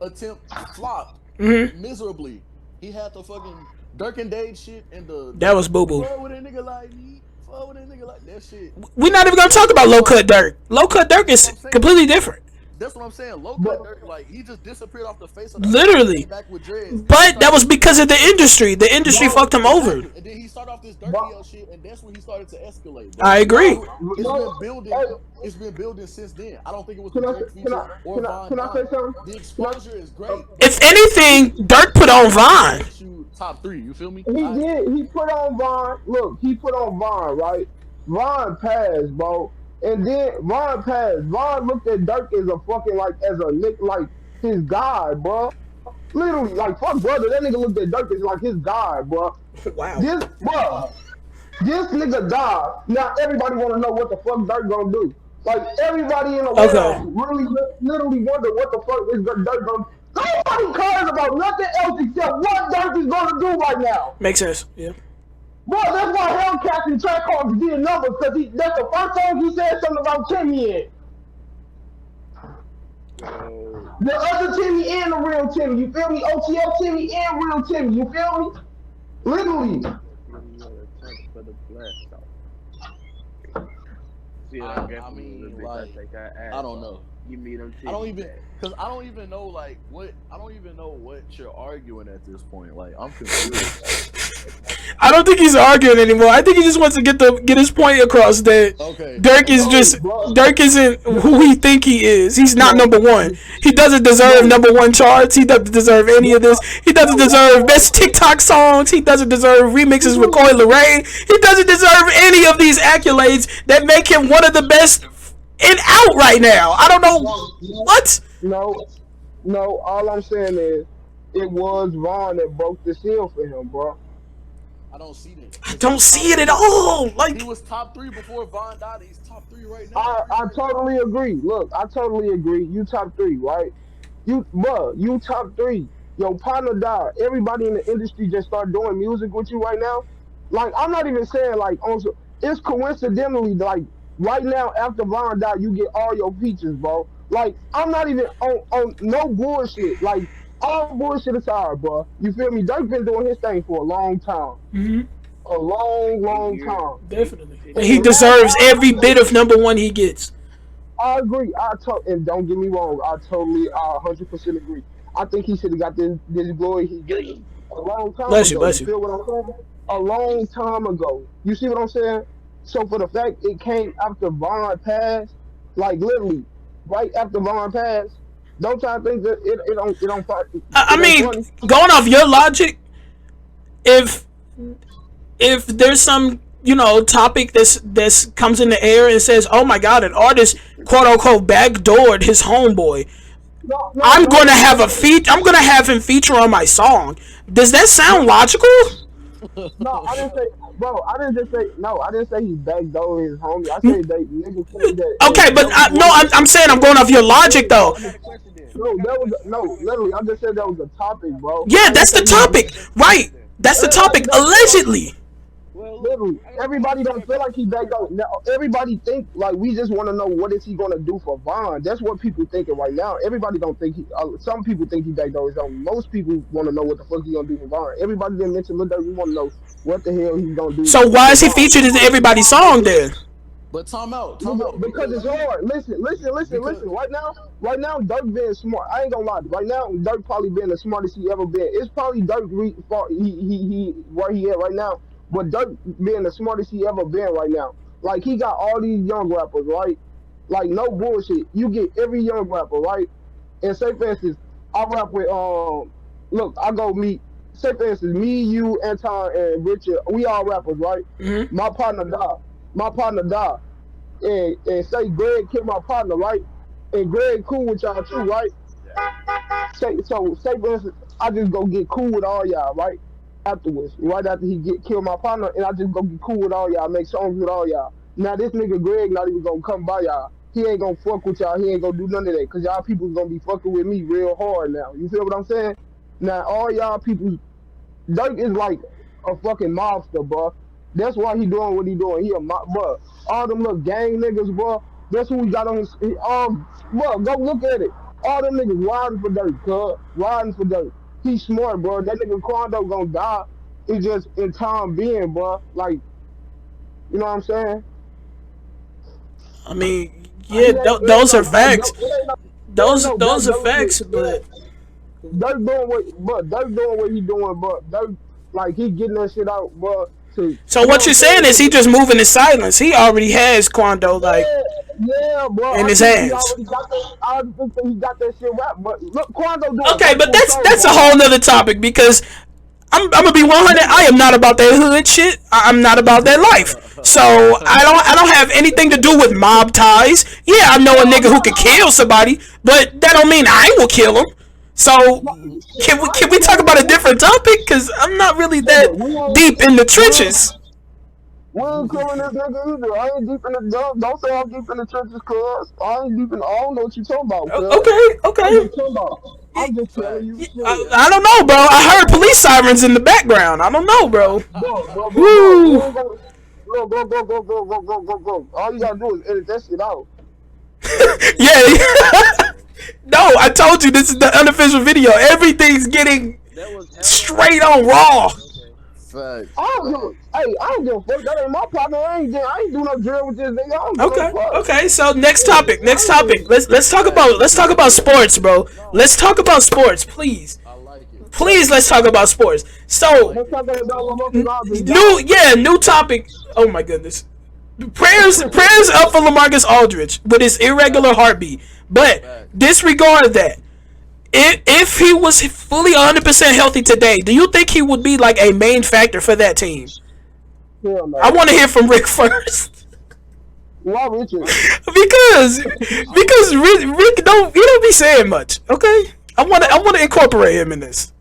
attempt flopped Hmm. miserably. He had the fucking Dirk and Dave shit and That the was boo boo. fuck with a nigga like me, fuck with a nigga like that shit. We're not even gonna That talk shit about was Low like Cut Dirk. Low Cut Dirk that's what is I'm saying. completely different. That's what I'm saying. Low cut but Dirk, like he just disappeared off the face of the earth and Literally. came back with dreads. Then he But that started was this because of the industry. The industry no, fucked him over. exactly, and then he started off this Dirk but EL shit, and that's when he started to escalate, I bro. agree. It's been no. building. Hey, It's been building since then. I don't think it was the can I Drake can feature I or Von can I say dying. something? The Can I? exposure is Uh, great, If but anything, Dirk put on that Vine. makes you top three. You feel me? he did. He put on Vaughn. Look, he put on Vaughn, right? Vaughn passed, bro. And then Vaughn passed. Vaughn looked at Dirk as a fucking like as a nick like his god, bro. Literally, like fuck brother. That nigga looked at Dirk as like his god, bro. Wow. This bro, this nigga died. Now everybody want to know what the fuck Dirk gonna do. Like everybody in the Okay. world really literally wonder what the fuck is Dirk gonna. Nobody cares about nothing else except what Dirk is gonna do right now. Makes sense. Yeah. Bro, that's why Hellcat and track calls did numbers because that's the first song he said something about Timmy in. Yo, The other Timmy and the real Timmy. You feel me? OTL Timmy and real Timmy. You feel me? Literally. give me a chance for the blast off. See that I grandpa little mean, bitch, I like, take her I ass don't off. know. Give me them I don't titties even, back. cause I don't even know like what I don't even know what you're arguing at this point. Like I'm confused. I don't think he's arguing anymore. I think he just wants to get his point across that Okay, Dirk is okay. No, just bro. Dirk isn't who he think he is. He's not No, number one. He doesn't deserve no, number one charts. He doesn't deserve any of that's this. not, He doesn't no, that's not deserve what I'm best TikTok songs. He doesn't deserve saying. remixes with Coy Leray. He doesn't deserve any of these accolades that make him one of the best in out right now. I don't know No, no, what. no, no. All I'm saying is it was Vaughn that broke the seal for him, bro. I don't see that I because he don't was see top it at three. all. He Like, was top three before Von died. He's top three right now. I totally agree. Look, I totally agree. You top three, right? You top three. Your partner died. Everybody in the industry just start doing music with you right now. Like I'm not even saying like on. It's coincidentally like right now after Von died, you get all your features, bro. Like I'm not even on no bullshit. Like all bullshit aside, bro. You feel me? Dirk been doing his thing for a long time, a long, Eight long years, time. eight, definitely. ten And And the he years. last deserves every album, bit of number one he gets. I agree. And don't get me wrong. I 100% agree. I think he should have got this glory he getting a long time Bless you, ago. bless You you. feel what I'm saying? A long time ago. You see what I'm saying? So for the fact it came after Vaughn passed, like literally right after Vaughn passed, don't try to think that I it ain't mean, funny. going off your logic, if there's some topic this comes in the air and says, "Oh my God, an artist quote unquote backdoored his homeboy," No, no, I'm gonna have him feature on my song. Does that sound no. logical? No, I didn't say, bro. I didn't just say no. I didn't say he backdoor his homie. I N- said they niggas claim that Okay, but that was no, one of the. I'm saying I'm going off your logic though. I got a question then. No, I got a that was question. no. Literally, I just said that was a topic, bro. Yeah, I didn't that's the say he Okay, was. topic, that's the right? question then. That's the topic. That's Allegedly. Well, look, literally I got everybody a don't fair feel like question. he backed out. Now everybody think like we just want to know what is he gonna do for Vaughn. That's what people thinking right now. Everybody don't think he. Some people think he backed out his own. Most people want to know what the fuck he gonna do for Vaughn. Everybody didn't mention Lil Durk. We want to know what the hell he's gonna do So why for is he Vaughn. featured in everybody's song then? But time Nigga, out, because it's hard. Listen. because Right now, Dirk being smart. I ain't gonna lie. Right now, Dirk probably being the smartest he ever been. It's probably Dirk he where he at right now. But Dirk being the smartest he ever been right now. Like he got all these young rappers, right? Like no bullshit. You get every young rapper, right? And say for instance, I rap with look, I go meet say for instance, me, you, Anton, and Richard, we all rappers, right? Hmm. My partner died. My partner died and say Greg killed my partner, right? And Greg cool with y'all too, right? Say for instance, I just go get cool with all y'all, right? Afterwards, right after he get killed my partner, and I just go get cool with all y'all, make songs with all y'all. Now this nigga Greg not even gonna come by y'all. He ain't gonna fuck with y'all. He ain't gonna do none of that, cause y'all people gonna be fucking with me real hard now. You feel what I'm saying? Now all y'all people Dirk is like a fucking mobster, bro. That's why he doing what he doing. He a mob, bro. All them little gang niggas, bro. That's who he got on his. Bro, go look at it. All them niggas riding for Dirk, cuz riding for Dirk. He's smart, bro. That nigga Quando gonna die. It's just in time being, bro. Like, you know what I'm saying? I mean, He yeah, ain't. It ain't those no. are facts. It ain't no. It ain't Those no those are backdoor facts, shit. but Dirk doing what he doing, but Dirk like he getting that shit out, bro. To so you know what what I'm you're saying? saying is he just moving in silence. He already has Quando like Yeah, yeah, bro. in I his think he hands. already got that. I think that he got that shit right. But look, Quando doing Okay, but faithful songs that's a right whole now. nother topic because I'm gonna be 100. I am not about that hood shit. I'm not about that life. So I don't have anything to do with mob ties. Yeah, I know a No, nigga no, who could no, kill somebody, but that don't mean I will kill him. So no. Shit, I can ain't we talk killing about no a nigga. different topic? Cause I'm not really that Nigga, deep in the we ain't, trenches. we ain't killing this nigga either. I ain't deep in the don't say I'm deep in the trenches, cuz I ain't deep in. I don't know what you talking about, cuz. Okay, I'm okay. just talking about. I'm just telling you Facts. shit. I don't know, bro. I heard police sirens in the background. I don't know, bro. Bro. We Woo. ain't gonna go. All you gotta do is edit that shit out. Bro, what is going on, Yeah. bro? No, I told you this is the unofficial video. Everything's getting That was hella straight on unofficial, raw. but okay. Facts. I don't give a fuck. That ain't my partner. I ain't do no drill with this nigga. I don't give no Okay. fuck. Okay. So next Yeah, topic. Next I topic. ain't. Let's talk about sports, bro. No, Let's talk about sports, please. I like it. Please, let's talk about sports. I So like Let's it. talk about Lamarcus Aldridge, new, dog. yeah, new topic. Oh my goodness. Prayers up for Lamarcus Aldridge with his irregular Facts. heartbeat. But Facts. disregard that. If he was fully 100% healthy today, do you think he would be like a main factor for that team? Hell I no. want to hear from Rick first. Why Richard? because Rick don't he don't be saying much. Okay, I want to incorporate him in this.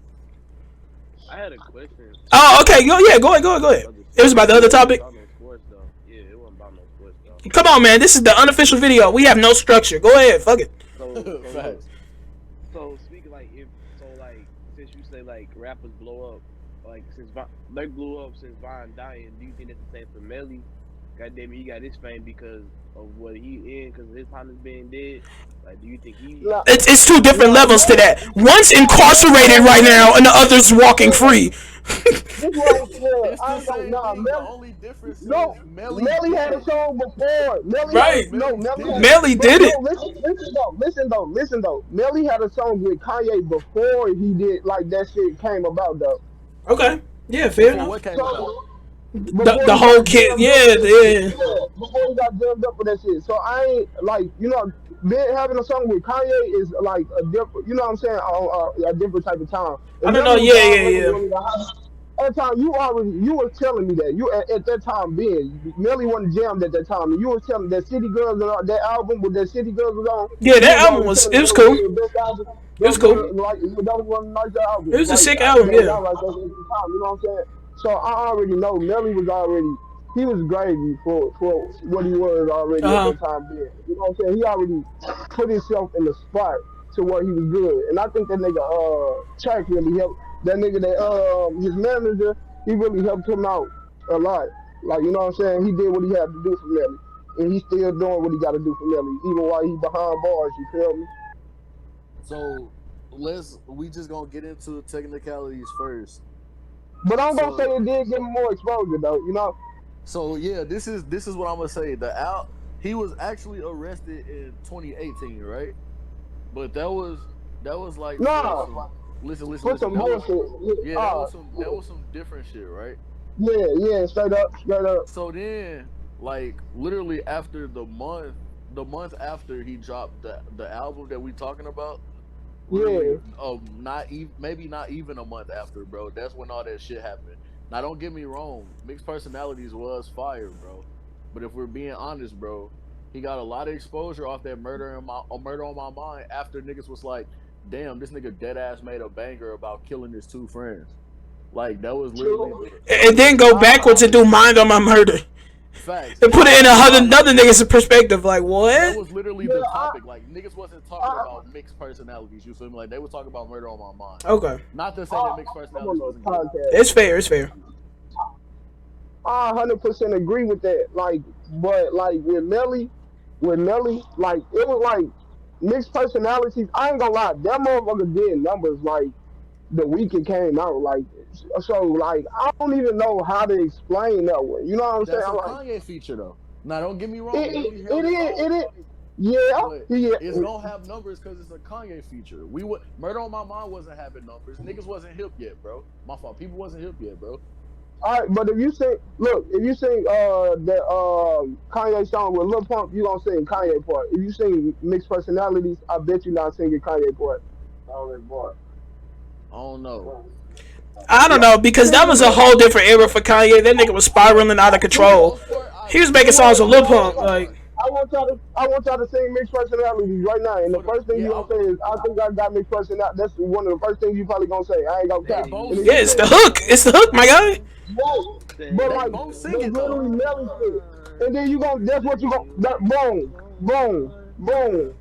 I had a question Oh, okay. Go ahead. about the other It was about the other it wasn't topic. about no sports though. Yeah, it wasn't about no sports though. Come on, man. This is the unofficial video. We have no structure. Go ahead. Fuck it. So look. Facts. So speaking like if so like since you say like rappers blow up like since they blew up since Vine dying, do you think that's the same for Melly? Goddamn it, he got his fame because of what he in, because his partner's being dead. Like, do you think he? Nah, It's two different levels to that. One's incarcerated right now, and the other's walking free. this what I'm saying. It's I the ain't gonna same nah, thing. The only difference No, is Melly Melly did had a it. song before. Right. Melly had. Melly But did no, it. listen though. Melly had a song with Kanye before he did like that shit came about though. Okay. Yeah, fair Before enough. what came about? So The before the he whole got kid. jammed up, Yeah. before he got jammed up with that shit. So I ain't like being having a song with Kanye is like a different. You know what I'm saying? A different type of time. I And don't know. Melly was already Yeah. really the hot. At the time, you were telling me that at that time being Melly wasn't jammed at that time, and you were telling that City Girls and that album with that City Girls was on. Yeah, You that was album already was telling it me was that was cool. one of the best albums. It was cool. That was one of the nicer It albums. was a Like sick I put album. that Yeah. down like that at the time. You know what I'm saying? So I already know Melly was already he was gravy for what he was already Uh at huh. that time being. You know what I'm saying? He already put himself in the spot to where he was good. And I think that nigga Track really helped that nigga that his manager, he really helped him out a lot. Like you know what I'm saying? He did what he had to do for Melly. And he's still doing what he gotta do for Melly, even while he behind bars, you feel me? So we just gonna get into technicalities first. But I'm gonna say So it did give him more exposure though, you know? yeah, this is what I'm gonna say. He was actually arrested in 2018, right? But that was like for Nah, some listen. put some That was bullshit. yeah, that was some different shit, right? Yeah, straight up, straight up. So then, like literally after the month after he dropped the album that we talking about, literally Yeah. not even maybe not even a month after, bro. That's when all that shit happened. Now don't get me wrong, Mixed Personalities was fire, bro. But if we're being honest, bro, he got a lot of exposure off that Murder on My Mind after niggas was like, damn, this nigga dead ass made a banger about killing his two friends. Like that was literally True. And then go backwards and do Mind on My Murder facts. and put it in another nigga's perspective. Like That what? was literally Yeah, the topic. Like niggas wasn't talking I, about mixed personalities. You feel me? Like they were talking about Murder on My Mind. Okay, Not to say that mixed I'm on personalities the wasn't good. podcast. it's fair. It's fair. I 100% agree with that. Like, but like with Melly, like it was like mixed personalities. I ain't gonna lie, that motherfucker did numbers like the week it came out. Like, so like I don't even know how to explain that one. You know what I'm saying? That's a Like, Kanye feature though. Now don't get me wrong, it, Melly it, held it his is, own. it is. Yeah, But it's yeah. gonna have numbers because it's a Kanye feature. We would Murder on My Mind wasn't having numbers. Niggas wasn't hip yet, bro. My fault. People wasn't hip yet, bro. All right, but if you sing the Kanye song with Lil Pump, you gonna sing Kanye part. If you sing mixed personalities, I bet you not singing Kanye part. Oh, boy. I don't know. I don't know because that was a whole different era for Kanye. That nigga was spiraling out of For the control. most part, I He was agree. making For the songs with most Lil part, Pump. yeah. Like I want y'all to sing mixed personalities right now. And the For the first thing you yeah, gonna say is, I think I got mixed personality. That's one of the first things you probably gonna say. I ain't gonna they cap. both And if yeah, you sing it's it the say, though. hook. It's the hook, my guy. right, but They like, both sing that's it though. literally Melly shit. And then you gonna, that's what you gonna, that boom, boom, boom.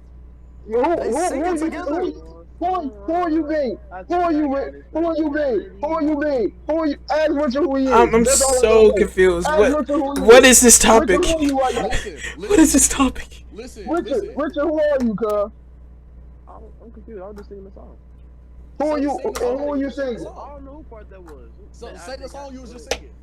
They sing it together. Who are you being? I Who told are you I you got being? this Who are you being? Who are you being? personality. Who are you? Ask Richard who he is. I'm That's all I'm gonna so say. confused. Ask Richard who he What is. is this Richard, topic? who are you right now? Listen, What is listen, this topic? listen. Richard, who are you, cuz? I'm confused. I was just singing the song. Who are So you? sing the And song. who are you Sing the singing? song. I don't know who part that was. So I say the think I song you was just what? singing.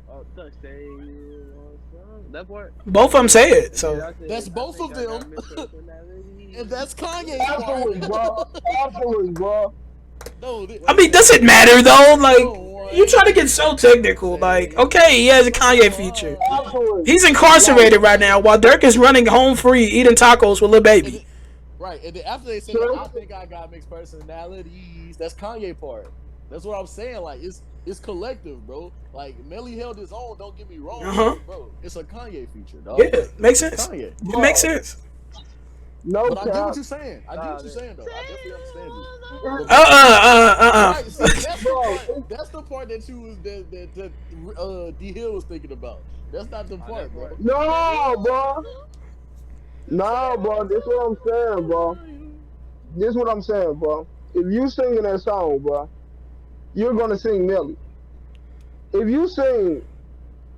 Oh, touch say you want some. That part. Both of them say it. And then So I That's said, I both think of I got them, Miss Personality. and that's Kanye's part. Afterwards, bro. Afterwards, bro. No, I Wait, mean, say does it it again. matter though? no Like, you one try to get so technical. Like, say okay, he has a Kanye feature. no. Afterwards. He's Like, incarcerated right now while Dirk is running home free eating tacos with Lil And Baby. then, right, and then after they say, true. "I think I got mixed personalities," that's Kanye part. That's what I'm saying. Like it's collective, bro. Like Melly held his own. Don't get me Uh wrong, huh. but bro, it's a Kanye feature, dog. Yeah, Like makes it's sense. Kanye. It makes Bro, sense. no But I get what cap. you're saying. I get Nah, what you're that. saying, though. I definitely understand you. It- But right, Uh. see, that's the Bro, part. That's the part that you was that D Hill was thinking about. That's not the Oh, that part, bro. part. no, bro. Say No, it, bro. This what I'm saying, bro. This what I'm saying, bro. If you singing that song, bro, you're gonna sing Millie. If you sing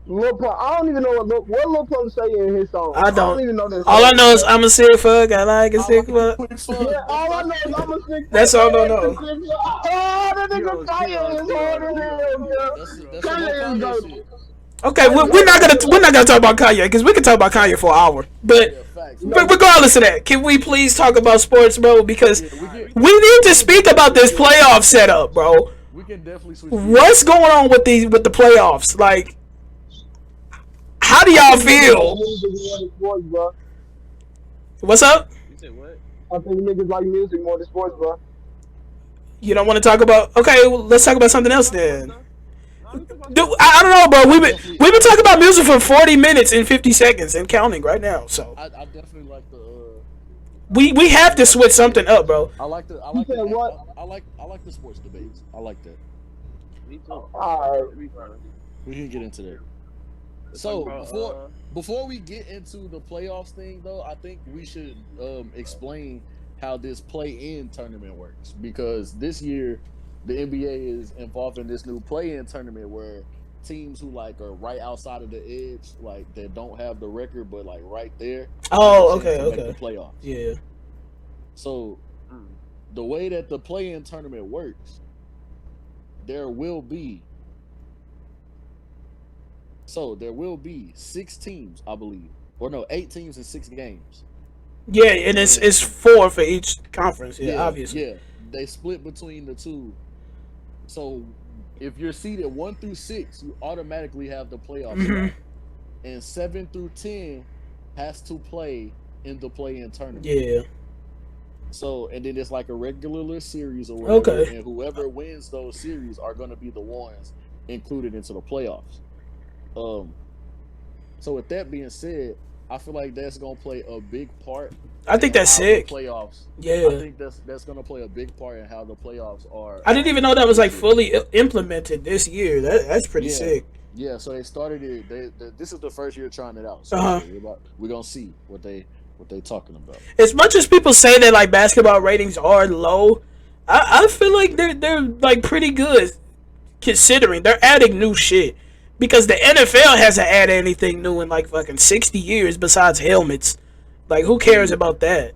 Lil Pump, I don't even know what Lil Pump say in his song. I I don't don't. even know that All I song. know is I'm a sick fuck. I like a I sick like a fuck. quick Yeah, fuck. That's all I not. know is I'm a sick That's all I fuck. know. Oh, that nigga She on, Kanye is she hard on, as she on, hell, she on, girl. That's she on. that's some more Kanye is Kanye dirty. shit. Okay, Kanye, we're not gonna talk about Kanye because we can talk about Kanye Facts. for an hour. But Yeah, facts, no, facts. regardless of that, can we please talk about sports, bro? Because Yeah, we Alright, can we can we need to we can speak definitely about switch this gears. playoff setup, bro. We can definitely switch gears. What's going on with the playoffs? Like, how do I y'all think niggas like feel? music more than sports, bro. What's up? you said what? I think niggas like music more than sports, bro. You don't want to talk about? Okay, well, let's talk about We something can talk else about sports then. though. No, we can talk about Dude, sports. I don't know, bro. I We've been talking about music for definitely 40 minutes and 50 seconds and counting right now. So I definitely like the we I have definitely to like the switch something sports. up, bro. I You like said the what? I like the sports debates. I like that. Me too. Alright. It'll be fun. We can get into that. Let's talk So about before we get into the playoffs thing, though, I think we should explain how this play-in tournament works because this year the NBA is involved in this new play-in tournament where teams who like are right outside of the edge, like that don't have the record, but like right there, have a Oh, chance okay, to make the okay. playoffs. Yeah. So mm, the way that the play-in tournament works, there will be there will be 6 teams, I believe, or no, 8 teams in 6 games. Yeah, and it's And four for each conference. Yeah, yeah, obviously. yeah, they split between the two. So if you're seeded 1 through 6, you automatically have the playoff Hmm. spot, and 7 through 10 has to play in the play-in tournament. Yeah. So and then it's like a regular series or whatever, Okay. and whoever wins those series are going to be the ones included into the playoffs. Um, so with that being said, I feel like that's gonna play a big part I in think that's how the sick. playoffs. I Yeah. think that's gonna play a big part in how the playoffs are I didn't even know that was this like year. fully implemented this year. That's pretty Yeah, sick. yeah. So they started it. This is the first year trying it out. Uh So huh. we're gonna see what they talking about. As much as people say that like basketball ratings are low, I feel like they're like pretty good considering they're adding new shit. Because the NFL hasn't added anything new in like fucking 60 years besides helmets. Like who cares See, about that?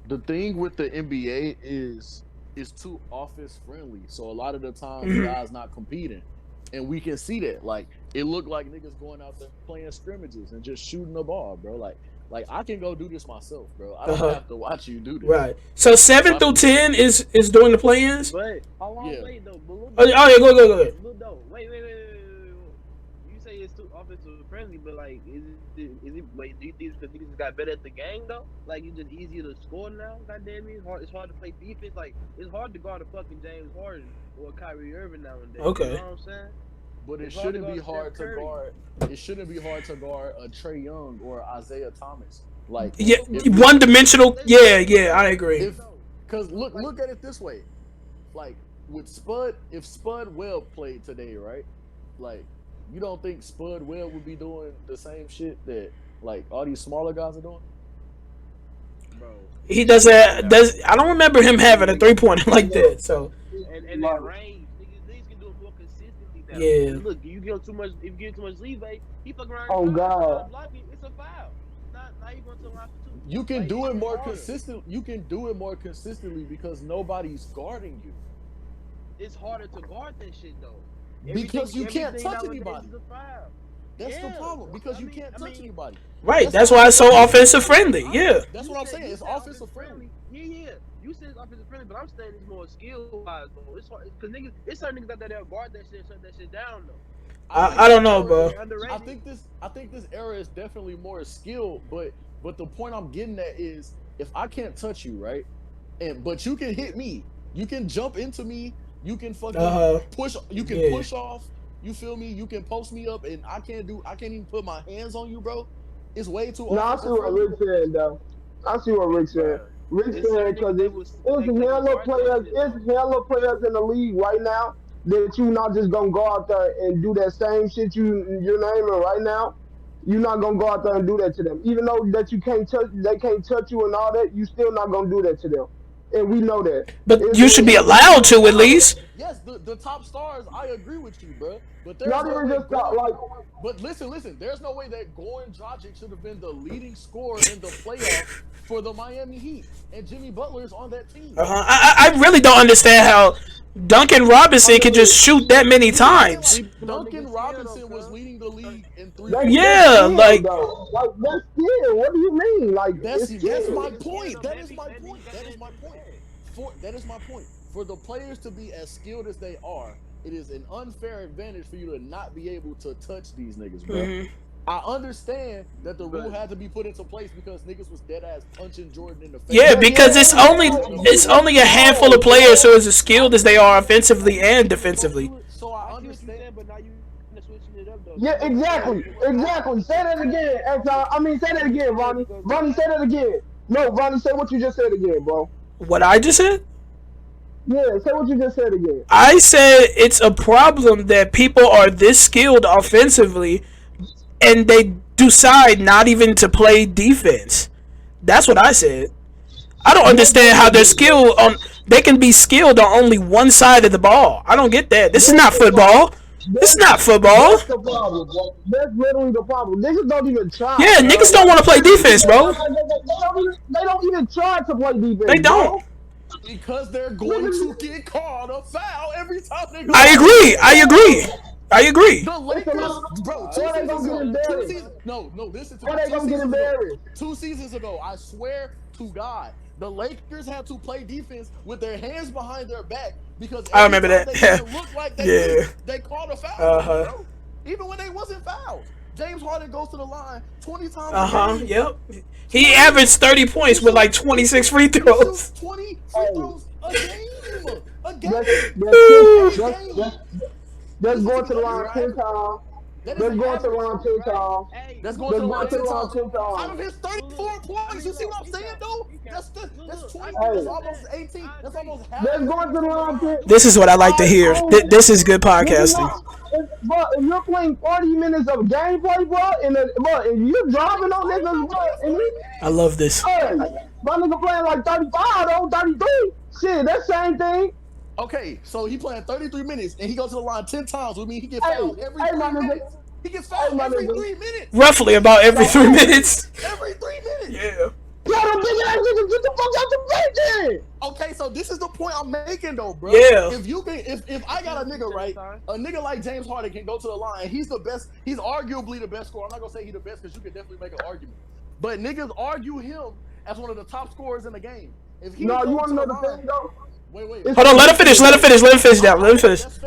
the thing with the NBA is it's too office friendly. So a lot of the times Hmm. guys not competing. And we can see that. Like it looked like niggas going out there playing scrimmages and just shooting the ball, bro. Like I can go do this myself, bro. I Uh don't huh. have to watch you do this. Right. So So 7 I through feel 10 is doing the play-ins. but how long? yeah. Wait though, but Oh, oh yeah, go ahead. Lil Doe. Wait. You say it's too offensive friendly, but like, is it? Wait, do you think because niggas got better at the game though? Like, it's just easier to score now. Goddamn it, it's hard to play defense. Like, it's hard to guard a fucking James Harden or a Kyrie Irving nowadays. You know Okay. what I'm saying? But it It's hard to shouldn't be guard Steph hard to Curry. guard. It shouldn't be hard to guard a Trey Young or Isaiah Thomas. Like Yeah, if you one dimensional. Let's Yeah, let's yeah, be I real agree. though. if because look at it this way. Like with Spud, if Spud Webb played today, right? Like you don't think Spud Webb would be doing the same shit that like all these smaller guys are doing? He doesn't. I don't remember him having a 3-pointer like that. So And that range, niggas can do it more consistently now. yeah. And look, you give him too much. If you give him too much leeway, he fuck around Oh try to God. block it. It's a foul. Now you going to the line for two. You can Like do it it's more harder. consistent. You can do it more consistently because nobody's guarding you. It's harder to guard that shit though. Because you can't Everything touch nowadays anybody. is a foul. That's the Yeah, problem. Because you I can't touch mean, anybody. Right. That's why it's so offensive friendly. Yeah. That's what I'm saying. It's offensive friendly. Yeah. You said it's offensive friendly, but I'm saying it's more skill wise though. It's hard because niggas, it's certain niggas out there that guard that shit, shut that shit down though. I don't know, bro. I think this era is definitely more skilled, but the point I'm getting at is if I can't touch you, right? But you can hit me. You can jump into me. You can fucking push. You can push off. You feel me? You can post me up, and I can't even put my hands on you, bro. It's way too. No, I see what Rick's saying though. I see what Rick's saying. Rick's saying because it's hella players in the league right now that you not just gonna go out there and do that same shit you're naming right now. You're not gonna go out there and do that to them, even though that they can't touch you and all that. You still not gonna do that to them, and we know that. But you should be allowed to at least. Yes, the top stars. I agree with you, bro. But there's Not no even way just like. But listen. There's no way that Goran Dragic should have been the leading scorer in the playoffs for the Miami Heat, and Jimmy Butler is on that team. I really don't understand how Duncan Robinson can just shoot that many times. Duncan Robinson was leading the league in three. Yeah, like that's skill. What do you mean? Like that's skill. my point. That is my point. That is my point. For the players to be as skilled as they are, it is an unfair advantage for you to not be able to touch these niggas, bro. Mm-hmm. I understand that the rule had to be put into place because niggas was dead ass punching Jordan in the face. Yeah, because it's only a handful of players who is as skilled as they are offensively and defensively. So I understand, but now you switching it up though. Yeah, exactly. Say that again. Say that again, Ronnie. Ronnie, say that again. No, Ronnie, say what you just said again, bro. What I just said? Yeah, say what you just said again. I said it's a problem that people are this skilled offensively and they decide not even to play defense. That's what I said. I don't understand how they're skilled on. They can be skilled on only one side of the ball. I don't get that. This is not football. This is not football. That's the problem, bro. That's literally the problem. Niggas don't even try. Yeah, niggas don't want to play defense, bro. They don't even try to play defense. They don't. Bro. Because they're going to get called a foul every time they go. I agree. The Lakers, bro, 2 seasons ago. Listen to me. 2 seasons ago, I swear to God, the Lakers had to play defense with their hands behind their back because I remember that. They looked like they called a foul, bro. Even when they wasn't fouled. James Harden goes to the line 20 times. Yep. He averaged 30 points with like 26 free throws. 20 free throws a game. That's going to the line 10 times. That's going to the line 10 times. That's going to the line 10 times. Out of his 34 points, you see what I'm saying, though? That's 20. That's almost 18. That's almost half. That's going to the line 10. This is what I like to hear. This is good podcasting. Bro, if you're playing 40 minutes of gameplay, bro, and you're driving on niggas, bro, I love this. Hey, my nigga playing like 35, though, 33. Shit, that same thing. Okay, so he playing 33 minutes, and he goes to the line 10 times. Which means he gets fouled every 3 minutes. He gets fouled every 3 minutes. Roughly about every 3 minutes. Every 3 minutes. Yeah. Get big ass nigga, get the fuck out the bench then. Okay, so this is the point I'm making though, bro. Yeah. If I got a nigga, right, a nigga like James Harden can go to the line. He's the best. He's arguably the best scorer. I'm not gonna say he's the best because you can definitely make an argument. But niggas argue him as one of the top scorers in the game. If he you want to know the thing though? Wait. Hold on, let him finish down. Let him finish. That's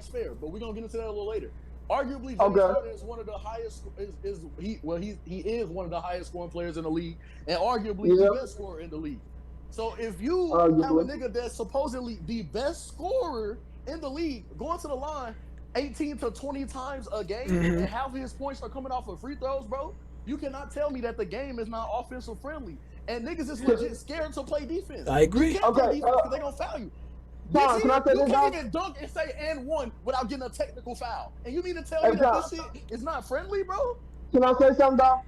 fair. But we're gonna get into that a little later. Arguably, James Harden is one of the highest. He is one of the highest scoring players in the league, and arguably the best scorer in the league. So if you have a nigga that's supposedly the best scorer in the league going to the line 18 to 20 times a game, and half of his points are coming off of free throws, bro, you cannot tell me that the game is not offensive friendly. And niggas is legit scared to play defense. I agree. You can't play defense because they gonna foul you. You can't even dunk and say and one without getting a technical foul. And you mean to tell me that this shit is not friendly, bro? Can I say something, dog?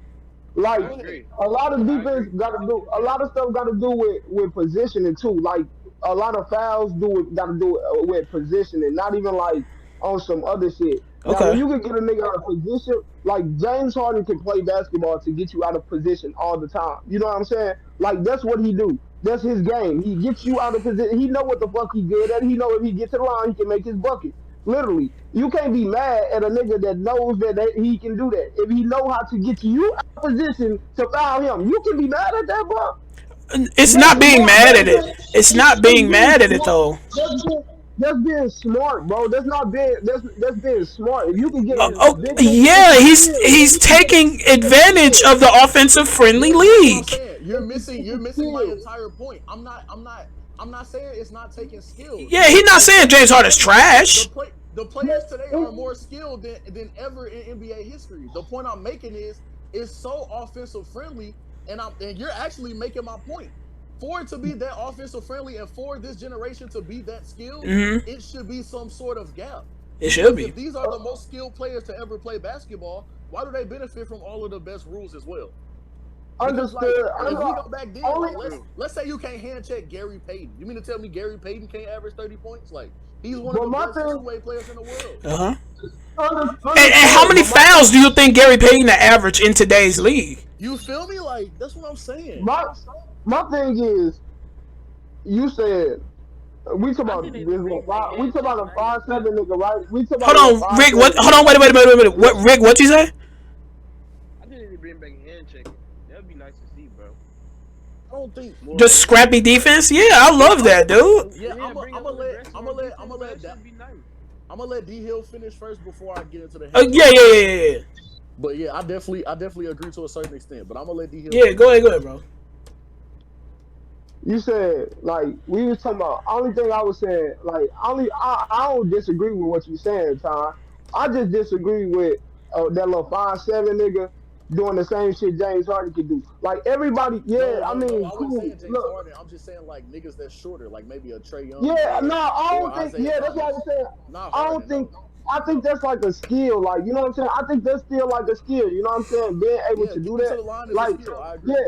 Like I Go ahead. agree. a lot of I defense agree. got to do a lot of stuff got to do with positioning too. Like a lot of fouls got to do with positioning, not even like on some other shit. Now, when Okay. you can get a nigga out of position, like James Harden can play basketball to get you out of position all the time. You know what I'm saying? Like that's what he do. That's his game. He gets you out of position. He know what the fuck he good at. He know if he get to the line, he can make his bucket. Literally, you can't be mad at a nigga that knows he can do that. If he know how to get you out of position to foul him, you can be mad at that, bro. It's That's not being smart. mad at it. It's not That's being being mad at it smart. though. That's being smart, bro. That's not being that's being smart. If you can get a Oh big nigga with yeah, some he's taking advantage of the offensive friendly That's what I'm league. saying. You're some missing my skill. entire point. I'm not saying it's not taking skill. Yeah, he's not The saying James players Harden's today, trash. the players today are more skilled than ever in NBA history. The point I'm making is it's so offensive friendly, and you're actually making my point. For it to be that offensive friendly and for this generation to be that skilled, Mm-hmm. it should be some sort of gap. It should Because be. if these are the most skilled players to ever play basketball, why do they benefit from all of the best rules as well? Because like Understood. I'm if we not go back then, only like let's say you can't hand check Gary Payton. You mean to tell me Gary Payton can't average 30 points? Like he's one of but the my best thing two-way players in the world. Uh huh. And how understood. many But fouls do you think Gary Payton average in today's league? You feel me? Like that's what I'm saying. my my thing is, you said we talk I about didn't this even bring little back five. We talk handshake about a night. 5'7" nigga, right? We talk about Hold a little on, five Rick. What? seven Hold on. nigga. Wait a minute. What? Rick? What you say? I didn't even bring back hand checking. That would be nice to see, bro. I don't think. More Just aggressive. scrappy defense? Yeah, I love that, dude. Yeah, Yeah, bring a little aggressive on I'm defense, gonna bro. let That that should be nice. I'm gonna let D Hill finish first before I get into the hand Yeah, check. yeah. But yeah, I definitely agree to a certain extent. But I'm gonna let D Hill Yeah, finish. go ahead, bro. You said like we was talking about. Only thing I was saying, like only I don't disagree with what you saying, Tom. I just disagree with that little 5'7" nigga doing the same shit James Harden could do. Like everybody, yeah, I No. mean, I wasn't cool. saying James Look, Harden. I'm just saying like niggas that's shorter, like maybe a Trey Young yeah, no, I or don't think. Isaiah Yeah, that's what I Thomas. was saying. Not I don't Harden, think. no. I think that's like a skill. Like you know what I'm saying. I think that's still like a skill. You know what I'm saying. Being able Yeah, to do getting to that. the line is a Like skill. I yeah. agree.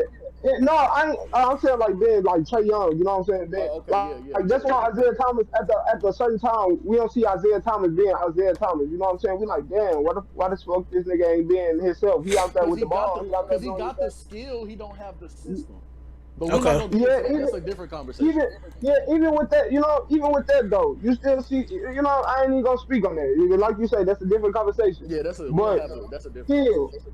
No, I ain't, I'm saying like being like Trey Young. You know what I'm saying. Being, Oh, okay, like that's why Isaiah Thomas at a certain time we don't see Isaiah Thomas being Isaiah Thomas. You know what I'm saying. We like damn. Why the fuck this nigga ain't being himself? He out there with the ball. He out there Because he doing his got the thing. skill. He don't have the system. But we're not Okay. gonna get Yeah, into that. That's a different conversation. even yeah, even with that, even with that though, you still see, I ain't even gonna speak on that. Like you say, that's a different conversation. Yeah, But that's a different still, conversation.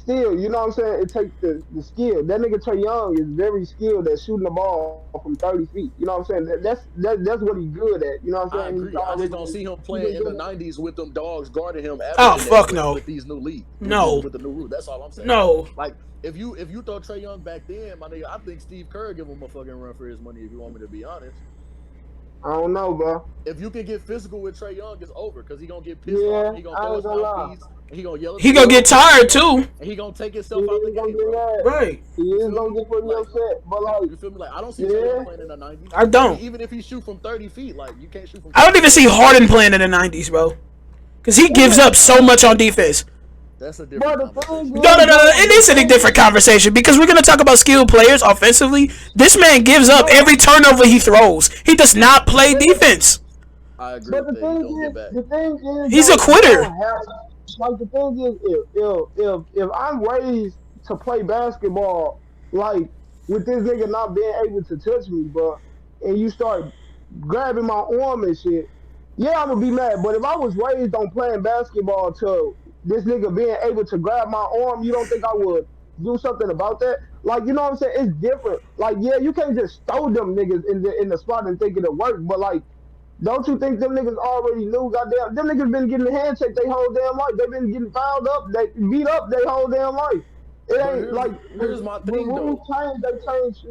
you know what I'm saying? It takes the skill. That nigga Trey Young is very skilled at shooting the ball from 30 feet. You know what I'm saying? That's what he's good at. You know what I'm I saying? He's agree. I already just don't see him he's playing been in the good at '90s with them dogs guarding him, Oh averaging that fuck no, with these new league no, with the new rule. That's all I'm saying. no. Like if you throw Trey Young back then, my nigga, I think Steve Kerr give him a fucking run for his money. If you want me to be honest, I don't know, bro. if you can get physical with Trey Young, it's over because he gonna get pissed off Yeah, and he gonna I throw ain't his gonna lie. mouthpiece and he gonna yell at the He gonna get refs tired too. and he gonna take He himself out the is gonna game, get bro. mad. Right. He You is feel gonna me? get pretty Like upset. But like, you feel me? Like I don't see Trey Young yeah, playing in the '90s. I don't. Even if he shoot from 30 feet, like you can't shoot from I don't 30 even feet. see Harden playing in the '90s, bro. Cause he gives up so much on defense. That's a but different the thing conversation. No. is, though, It is a different conversation because we're gonna talk about skilled players offensively. This man gives up no, every turnover he throws. He does not play but defense. I agree but with that. He don't get back. the thing is He's a though, you quitter. don't have like the thing is if I'm raised to play basketball like with this nigga not being able to touch me, bro, and you start grabbing my arm and shit, yeah, I'm gonna be mad. But if I was raised on playing basketball to this nigga being able to grab my arm, you don't think I would do something about that? Like, you know what I'm saying? It's different. Like, yeah, you can't just throw them niggas in the spot and think it'll work, but like don't you think them niggas already knew? Goddamn, them niggas been getting the handshake they whole damn life. They been getting fouled up, they beat up they whole damn life. It But ain't like here's my when thing rules though. change, they change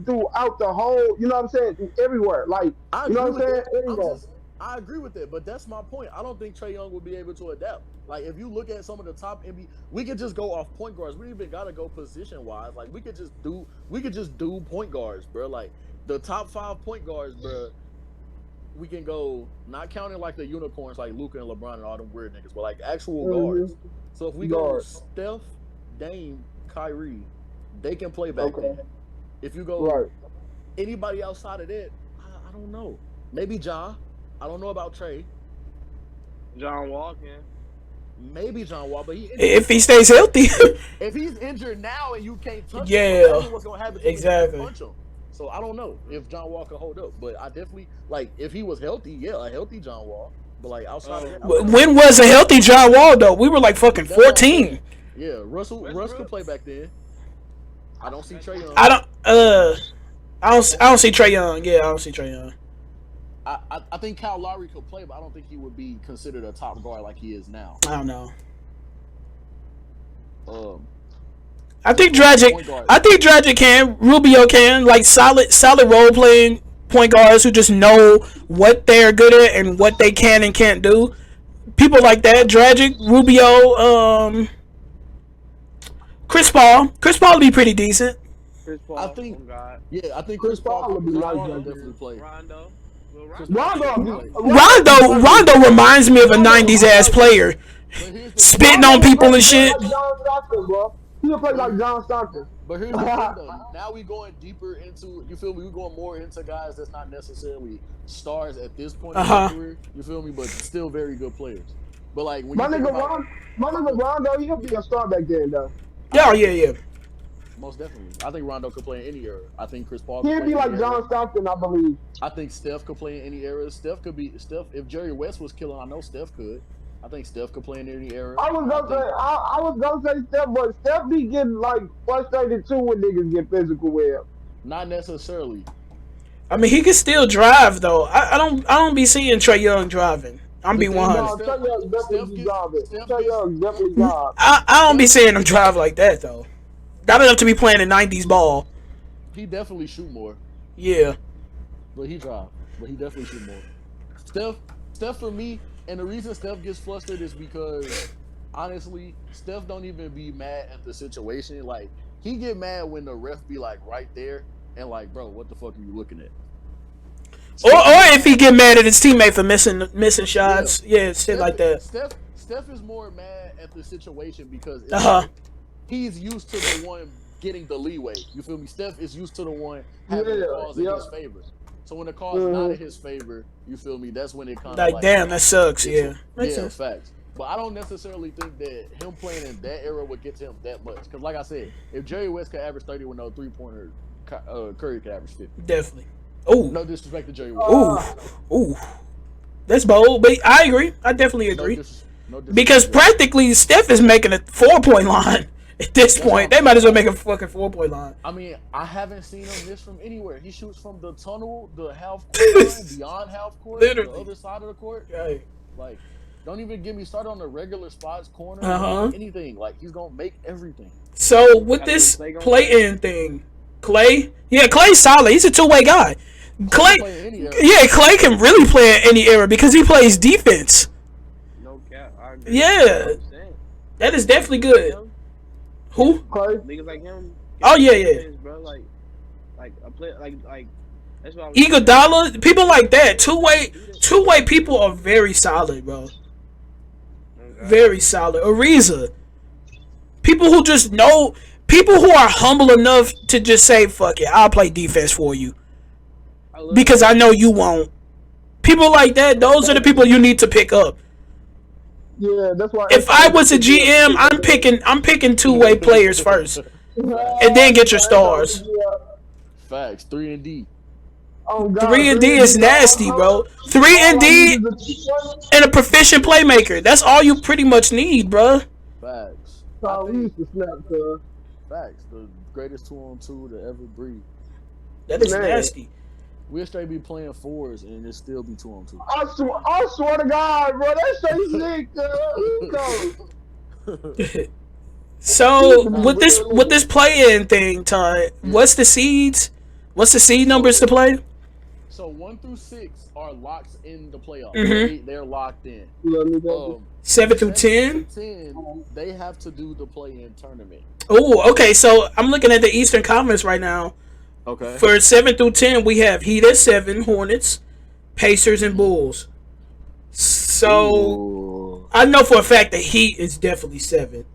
throughout the whole. You know what I'm saying? Everywhere, like I you know agree what I'm with saying? that. Everywhere. I agree with that, but that's my point. I don't think Trey Young will be able to adapt. Like if you look at some of the top NBA, we could just go off point guards. We even gotta go position wise. Like we could just do point guards, bro. Like the top 5 point guards, bro. We can go not counting like the unicorns like Luka and LeBron and all them weird niggas, but like actual Mm-hmm. guards. So if we go Guard. Steph, Dame, Kyrie, they can play back Okay. then. If you go Right. anybody outside of that, I don't know. Maybe Ja. I don't know about Trey. John Walken. Maybe John Wall, but he injured If he himself. stays healthy. If he's injured now and you can't touch him, Yeah, imagine what's gonna happen to him when you have to exactly. punch him. So I don't know if John Wall can hold up, but I definitely like if he was healthy, yeah, a healthy John Wall. But like outside of that, I don't know. When was a healthy John Wall though? We were like fucking That's what I'm saying. 14. Yeah, Russ could Westbrook. play back then. I don't see Trey Young. I don't. I don't see Trey Young. Yeah, I don't see Trey Young. I think Kyle Lowry could play, but I don't think he would be considered a top guard like he is now. I don't know. Um, I think point guard. Dragic can. Rubio can. Like solid role playing point guards who just know what they're good at and what they can and can't do. People like that. Dragic, Rubio, Chris Paul. Chris Paul would be pretty decent. Chris Paul. I think, oh God. yeah, I think Chris Paul would be Chris nice Paul back definitely then. play. Rondo. Well, Chris Rondo. Paul Rondo, definitely play. Rondo reminds me of a '90s ass player, But here's the spitting thing. on people and shit. Like John Stockton, bro. He'll play like John Stockton. But here's the thing, though. Now we going deeper into. You feel me? We going more into guys that's not necessarily stars at this point in their career. You feel me? But still very good players. But like when My you think nigga about Rondo, he'll be a star back then, though. Yeah. most definitely, I think Rondo could play in any era. I think Chris Paul could He'll play be in like any John era. Stockton, I believe. I think Steph could play in any era. Steph. If Jerry West was killing, I know Steph could. I think Steph could play in any era. I was gonna say Steph, but Steph be getting like frustrated too when niggas get physical with him. Not necessarily. I mean, he can still drive though. I don't be seeing Trey Young driving. I'm be The thing 100. No, Steph- Trey Young definitely Steph be driving. Steph Trey gets- Young definitely drive. I don't be seeing him drive like that though. Not enough to be playing a '90s ball. He definitely shoot more, Yeah. but he drive. But he definitely shoot more. Steph for me, and the reason Steph gets flustered is because honestly, Steph don't even be mad at the situation. Like he get mad when the ref be like right there and like, bro, what the fuck are you looking at? Or if he get mad at his teammate for missing shots. Yeah, shit like that. Steph is more mad at the situation because it's Uh-huh. like he's used to the one getting the leeway. You feel me? Steph is used to the one having the calls in his favor. So when the call's not in his favor, you feel me? That's when it comes Like, damn, that sucks. it's Yeah. Makes sense. facts. But I don't necessarily think that him playing in that era would get to him that much. Because like I said, if Jerry West could average 30 with no three-pointer, Curry could average 50. Definitely. Ooh. No disrespect to Jerry West. Ooh. That's bold, but I agree. I definitely agree. No disrespect Because to Jerry West. practically Steph is making a 4-point line at this point. They might as well make a fucking 4-point line. I mean, I haven't seen him miss from anywhere. He shoots from the tunnel, the half court line, beyond half court, Literally. the other side of the court. Right. Like, don't even get me started on the regular spots, corner, anything. Like, he's gonna make everything. So with this play-in thing, Clay's solid. He's a two-way guy. Clay can really play in any era because he plays defense. No cap. I agree. Yeah, that is definitely good. Who? Clay. Niggas like him. Oh, yeah. Bro, like a player, like that's what I was Iguodala, people like that. Two-way people are very solid, bro. Very solid. Ariza. People who just know. People who are humble enough to just say, "Fuck it, I'll play defense for you," because I know you won't. People like that. Those are the people you need to pick up. Yeah, that's why. If I was a GM, I'm picking two-way players first, and then get your stars. Facts. 3 and D. Oh, God, 3 and D is nasty, bro. 3 and D and a proficient playmaker. That's all you pretty much need, bro. Facts. So we used to snap, cuz. Facts. The greatest 2-on-2 to ever breathe. That is nasty. We'll straight be playing fours and it still be 2-on-2. I swear to God, bro, that shit sick, cuz. So with this play-in thing, Ty, what's the seeds? What's the seed numbers to play? So 1 through 6 are locked in the playoffs. Mhm. They're locked in. 7 through 10. 10, they have to do the play-in tournament. Oh, okay. So I'm looking at the Eastern Conference right now. Okay. For 7 through 10, we have Heat at 7, Hornets, Pacers, and Bulls. So I know for a fact the Heat is definitely 7.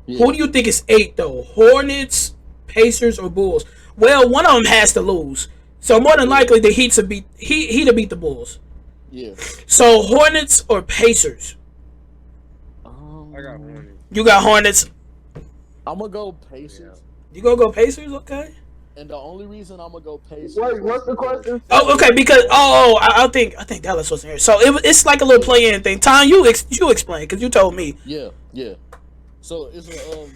Yeah, Who do you think is 8 though? Hornets, Pacers, or Bulls? Well, one of them has to lose. So more than yeah, likely the Heat to beat the Bulls. yeah. So Hornets or Pacers? I got Um, Hornets. You got Hornets. I'm gonna go Yeah. Pacers, You gonna go Pacers? Okay. and the only reason I'm gonna go Pacers Wait, is what's the because question? Say Oh, it okay. again. Because I think Dallas wasn't here. So it's like a little yeah, play-in thing. Tom, you explain because you told me. yeah, yeah. So it's a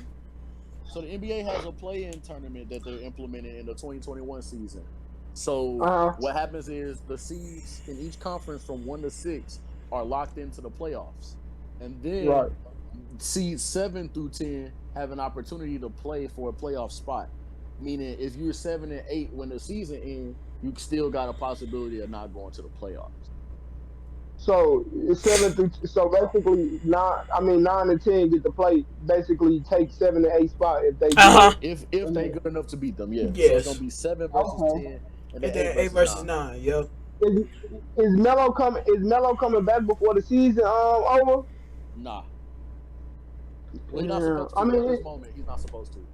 so the NBA has a play-in tournament that they're implementing in the 2021 season. So Uh huh. what happens is the seeds in each conference from 1 to 6 are locked into the playoffs, and then Right. seeds 7 through 10 have an opportunity to play for a playoff spot. Meaning, if you're 7 and 8 when the season ends, you still got a possibility of not going to the playoffs. So it's seven through. So basically, nine. I mean, 9 and 10 get to play. Basically, take 7 and 8 spot if they Uh get. huh. If they good enough to beat them, yeah. So it's gonna Yes. be 7 versus Okay. 10, and then And eight then 8 versus versus nine. 9. Yep. Is, is Melo coming? Is Melo coming back before the season over? Nah, well, he's not Yeah. supposed I to at mean, this moment. He's not supposed to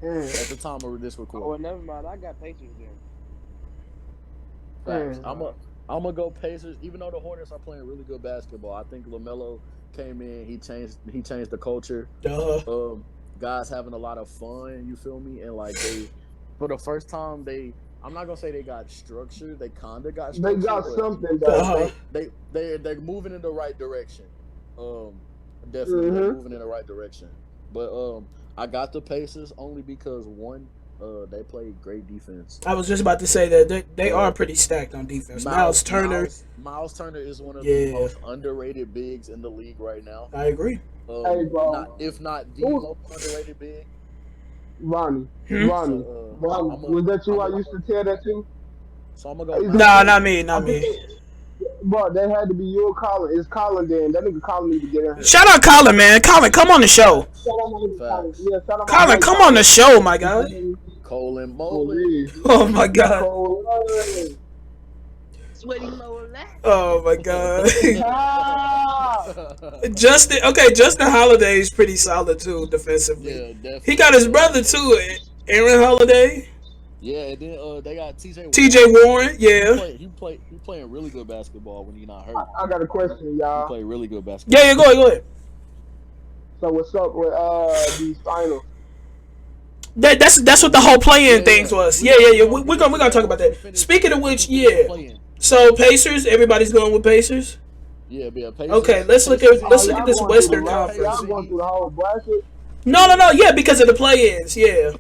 yeah. at the time of this Oh, recording. well, never mind. I got Pacers then. Facts. Yeah. I'm gonna go Pacers. Even though the Hornets are playing really good basketball, I think LaMelo came in. He changed the culture. Duh. Um, guys having a lot of fun. You feel me? And like they, for the first time, I'm not gonna say they got structure. They kinda got They structure, got but something Uh though. huh. they're moving in the right direction. Um, definitely they're Mhm. moving in the right direction. But I got the Pacers only because one, they play great defense. I was just about to say that they are Uh, pretty stacked on defense. Miles Miles Turner. Miles Miles Turner is one of the Yeah, most underrated bigs in the league right now. I agree. Hey, Not bro. if not the Who's most underrated big. Ronnie? Hmm? Ronnie. So Ronnie. I'm a Was that you? I'm I a used to tell that to. so I'm gonna go Is that Miles Nah, you? not Turner. me, I not think, me. bro, they had to be you or Colin. It's Colin then. That nigga Colin need to get in here. Shout out Colin, man. Colin, come on the show. Facts, Shout out my nigga Colin. facts. Yeah, shout out my Colin, boy come on the Colin. show, my You guy. feel me? Cole and Oh, Mobley. yeah. Oh my god. Cold. Sweaty lower left. Oh my god. Ah! Justin, okay, Justin Holiday is pretty solid too defensively. Yeah, He definitely. got his brother too, Aaron Holiday, Yeah, and then they got T.J. T.J. Warren. Warren. Yeah, He playing really good basketball when he's not I, hurt. I got a question, He y'all. play really good yeah, yeah. basketball. Go ahead, go ahead. So what's up with these finals? That's what the whole playing Yeah, things yeah. was. We Yeah, gonna yeah, we yeah. gonna We're get gonna into talk that about once we that. finish Speaking of once we which, finish the yeah. playing. So Pacers, everybody's going with Pacers. Yeah, yeah. Okay, Pacers, let's look Pacers at and Oh, let's look Heat. at y'all this going through the I'm Western going last. Conference. Pacers Y'all and going Heat. through the whole bracket. No, no, Yeah. no. Yeah, because of the play-ins. Yeah.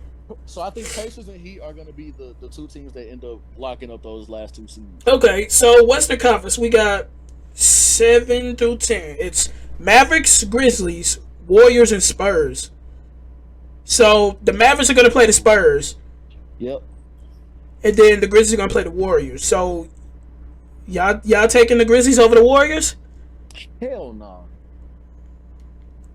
So I think Pacers and Heat are gonna be the two teams that end up locking up those last two seeds. Okay, so Western Conference, we got 7 through 10. It's Mavericks, Grizzlies, Warriors, and Spurs. So the Mavericks are gonna play the Spurs, Yep. and then the Grizzlies are gonna play the Warriors. So y'all taking the Grizzlies over the Warriors? Hell no.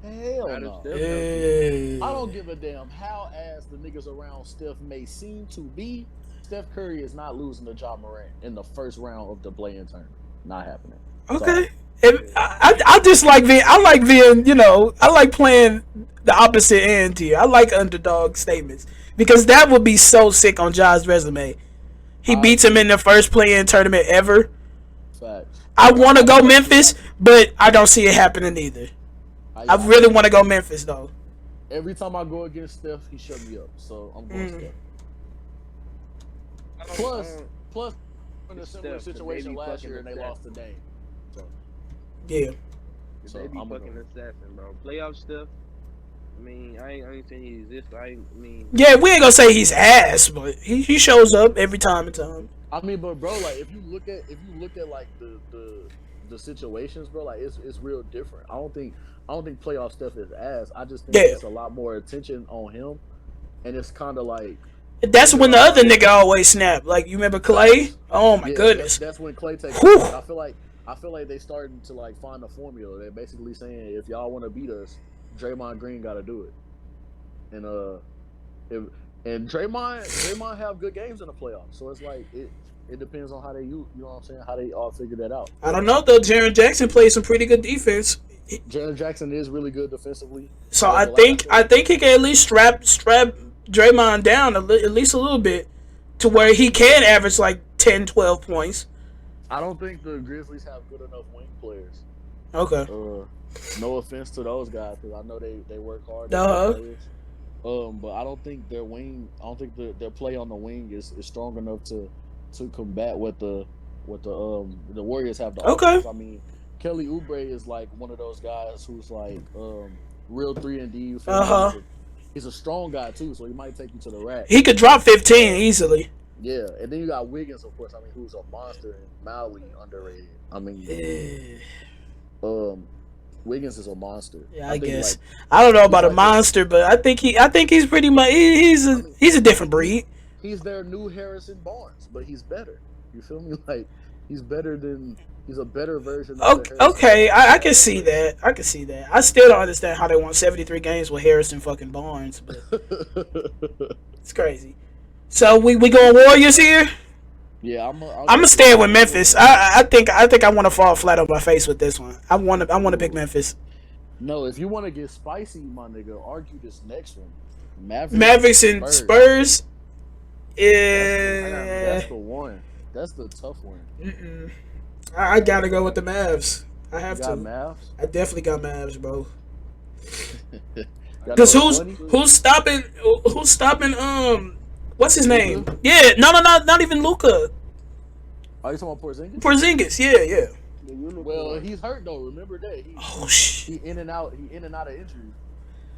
Hell Not if no. Steph Hey. I don't give a damn how ass the niggas around Steph may seem to be. Steph Curry is not losing to Ja Morant in the first round of the play-in tournament. Not happening. Okay. Sorry. I just like being. I like being. I like playing the opposite end here. I like underdog statements because that would be so sick on Ja's resume. He I beats him agree. in the first play-in tournament ever. Facts. I want to I go definitely Memphis, but I don't see it happening either. I I really want to go definitely Memphis though. every time I go against Steph, he shut me up. So I'm going Mm. Steph. I don't, I Plus, don't, plus in a it's similar Steph, 'cause situation be last fucking year and they assassin. lost to Dame. So, Yeah. so They be I'm gonna fucking go. assassin, bro. Playoff stuff. I mean, I ain't saying he exists. I mean, Yeah, we ain't gonna say he's ass, but he shows up every time and time. I mean, but bro, like if you look at like the situations, bro, like it's real different. I don't think playoff stuff is ass. I just think Yeah. it's a lot more attention on him, and it's kind of like That's niggas when the are other like nigga always snap. Like you remember Clay? facts. Oh my Yeah, that's goodness. that's when Clay take Whew. over. And I feel like they starting to like find a formula. They're basically saying if y'all want to beat us, Draymond Green got to do it, and if and Draymond have good games in the playoffs. So it's like it depends on how they you know what I'm saying, how they all figure that out. I don't know though. Jaren Jackson plays some pretty good defense. Jaren Jackson is really good defensively. So I But like I think said, he can at least strap Draymond down at least a little bit to where he can average like 10, 12 points. I don't think the Grizzlies have good enough wing players. Okay. No offense to those guys, because I know they work hard. They're good Uh-huh. players. But I don't think their wing. I don't think their play on the wing is strong enough to combat what the Warriors have to Okay. offer. I mean, Kelly Oubre is like one of those guys who's like real 3-and-D. You feel me? Uh-huh. He's a strong guy too, so he might take you to the rack. He could drop 15 easily. Yeah, and then you got Wiggins, of course. I mean, who's a monster, and Maui underrated. I mean, Wiggins is a monster. Yeah, I think, guess. like, I don't know about a like monster, but I think he's pretty much he's a different breed. he's their new Harrison Barnes, but he's better. You feel me? Like he's a better version of Okay, okay, I can see that. I can see that. I still don't understand how they won 73 games with Harrison fucking Barnes, but it's crazy. So we going Warriors here? Yeah, I'm gonna stay with Memphis. I think I want to fall flat on my face with this one. I want to pick Memphis. No, if you want to get spicy, my nigga, argue this next one. Mavericks and Spurs. That's the one. That's the tough one. I gotta go with the Mavs. I have to. Mavs? I definitely got Mavs, bro. Got Because no who's stopping what's his name? Yeah, no, not even Luka. Are you talking about Porzingis? Porzingis, yeah. Well, he's hurt though. Remember that. He in and out of injury.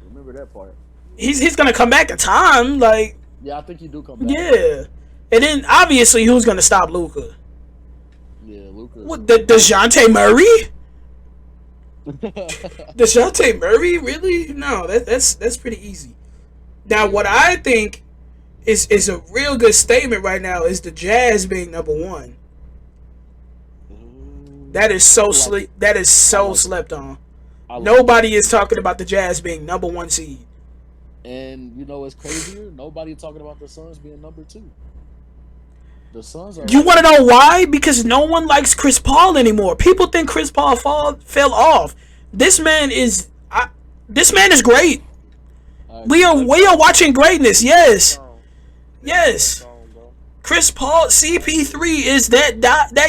Remember that part. He's gonna come back in time, like. Yeah, I think he do come back. Yeah, and then obviously who's gonna stop Luka? Yeah, Luka. What, DeJounte Murray? DeJounte Murray, really? No, that's pretty easy. Now, what I think is a real good statement right now is the Jazz being number one. That is so slept on. Nobody is talking about the Jazz being number one seed. And you know what's crazier? Nobody talking about the Suns being number 2. The Suns are. You want to know why? Because no one likes Chris Paul anymore. People think Chris Paul fell off. This man is great. We are watching greatness. Yes. Chris Paul, CP3 is that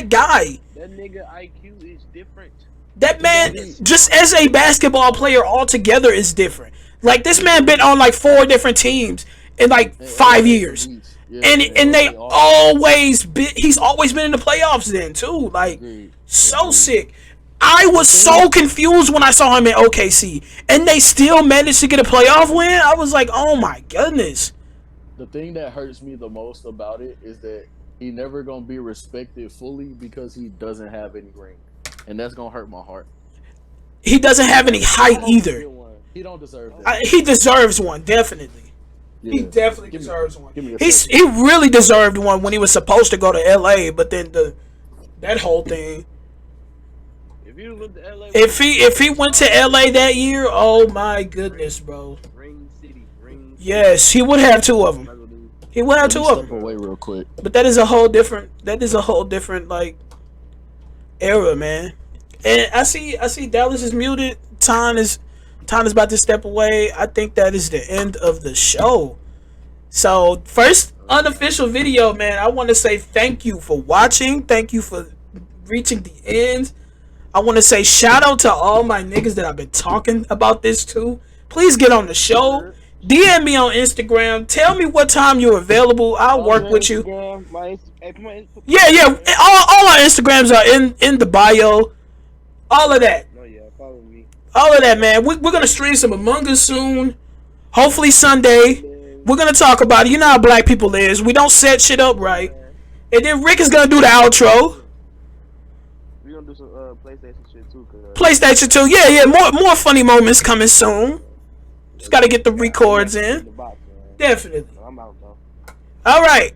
guy. That nigga IQ is different. That man, just as a basketball player altogether, is different. Like, this man been on like 4 different teams in like 5 years. Yeah, and they always he's always been in the playoffs then too. Like, so sick. I was so confused when I saw him in OKC and they still managed to get a playoff win. I was like, oh my goodness. The thing that hurts me the most about it is that he never gonna be respected fully because he doesn't have any ring, and that's gonna hurt my heart. He doesn't have any height either. He don't deserve that. He deserves one, definitely. Yeah. He definitely deserves one. He really deserved one when he was supposed to go to LA, but then that whole thing. If he went to LA, if he went to LA that year, oh my goodness, bro. Ring City. Yes, he would have 2 of them. He would have 2 of Step them. away real quick. But that is a whole different like era, man. And I see Dallas is muted. Ton is about to step away. I think that is the end of the show. So, first unofficial video, man. I want to say thank you for watching. Thank you for reaching the end. I want to say shout out to all my niggas that I've been talking about this to. Please get on the show. DM me on Instagram. Tell me what time you're available. I'll work with you. Yeah. All our Instagrams are in the bio. All of that. No, yeah, follow me. All of that, man. We're going to stream some Among Us soon. Hopefully Sunday. We're going to talk about it. You know how black people is. We don't set shit up right. And then Rick is going to do the outro. We're going to do some PlayStation shit too. PlayStation 2. Yeah. More funny moments coming soon. Just got to get the records in. Definitely. I'm out, though. All right.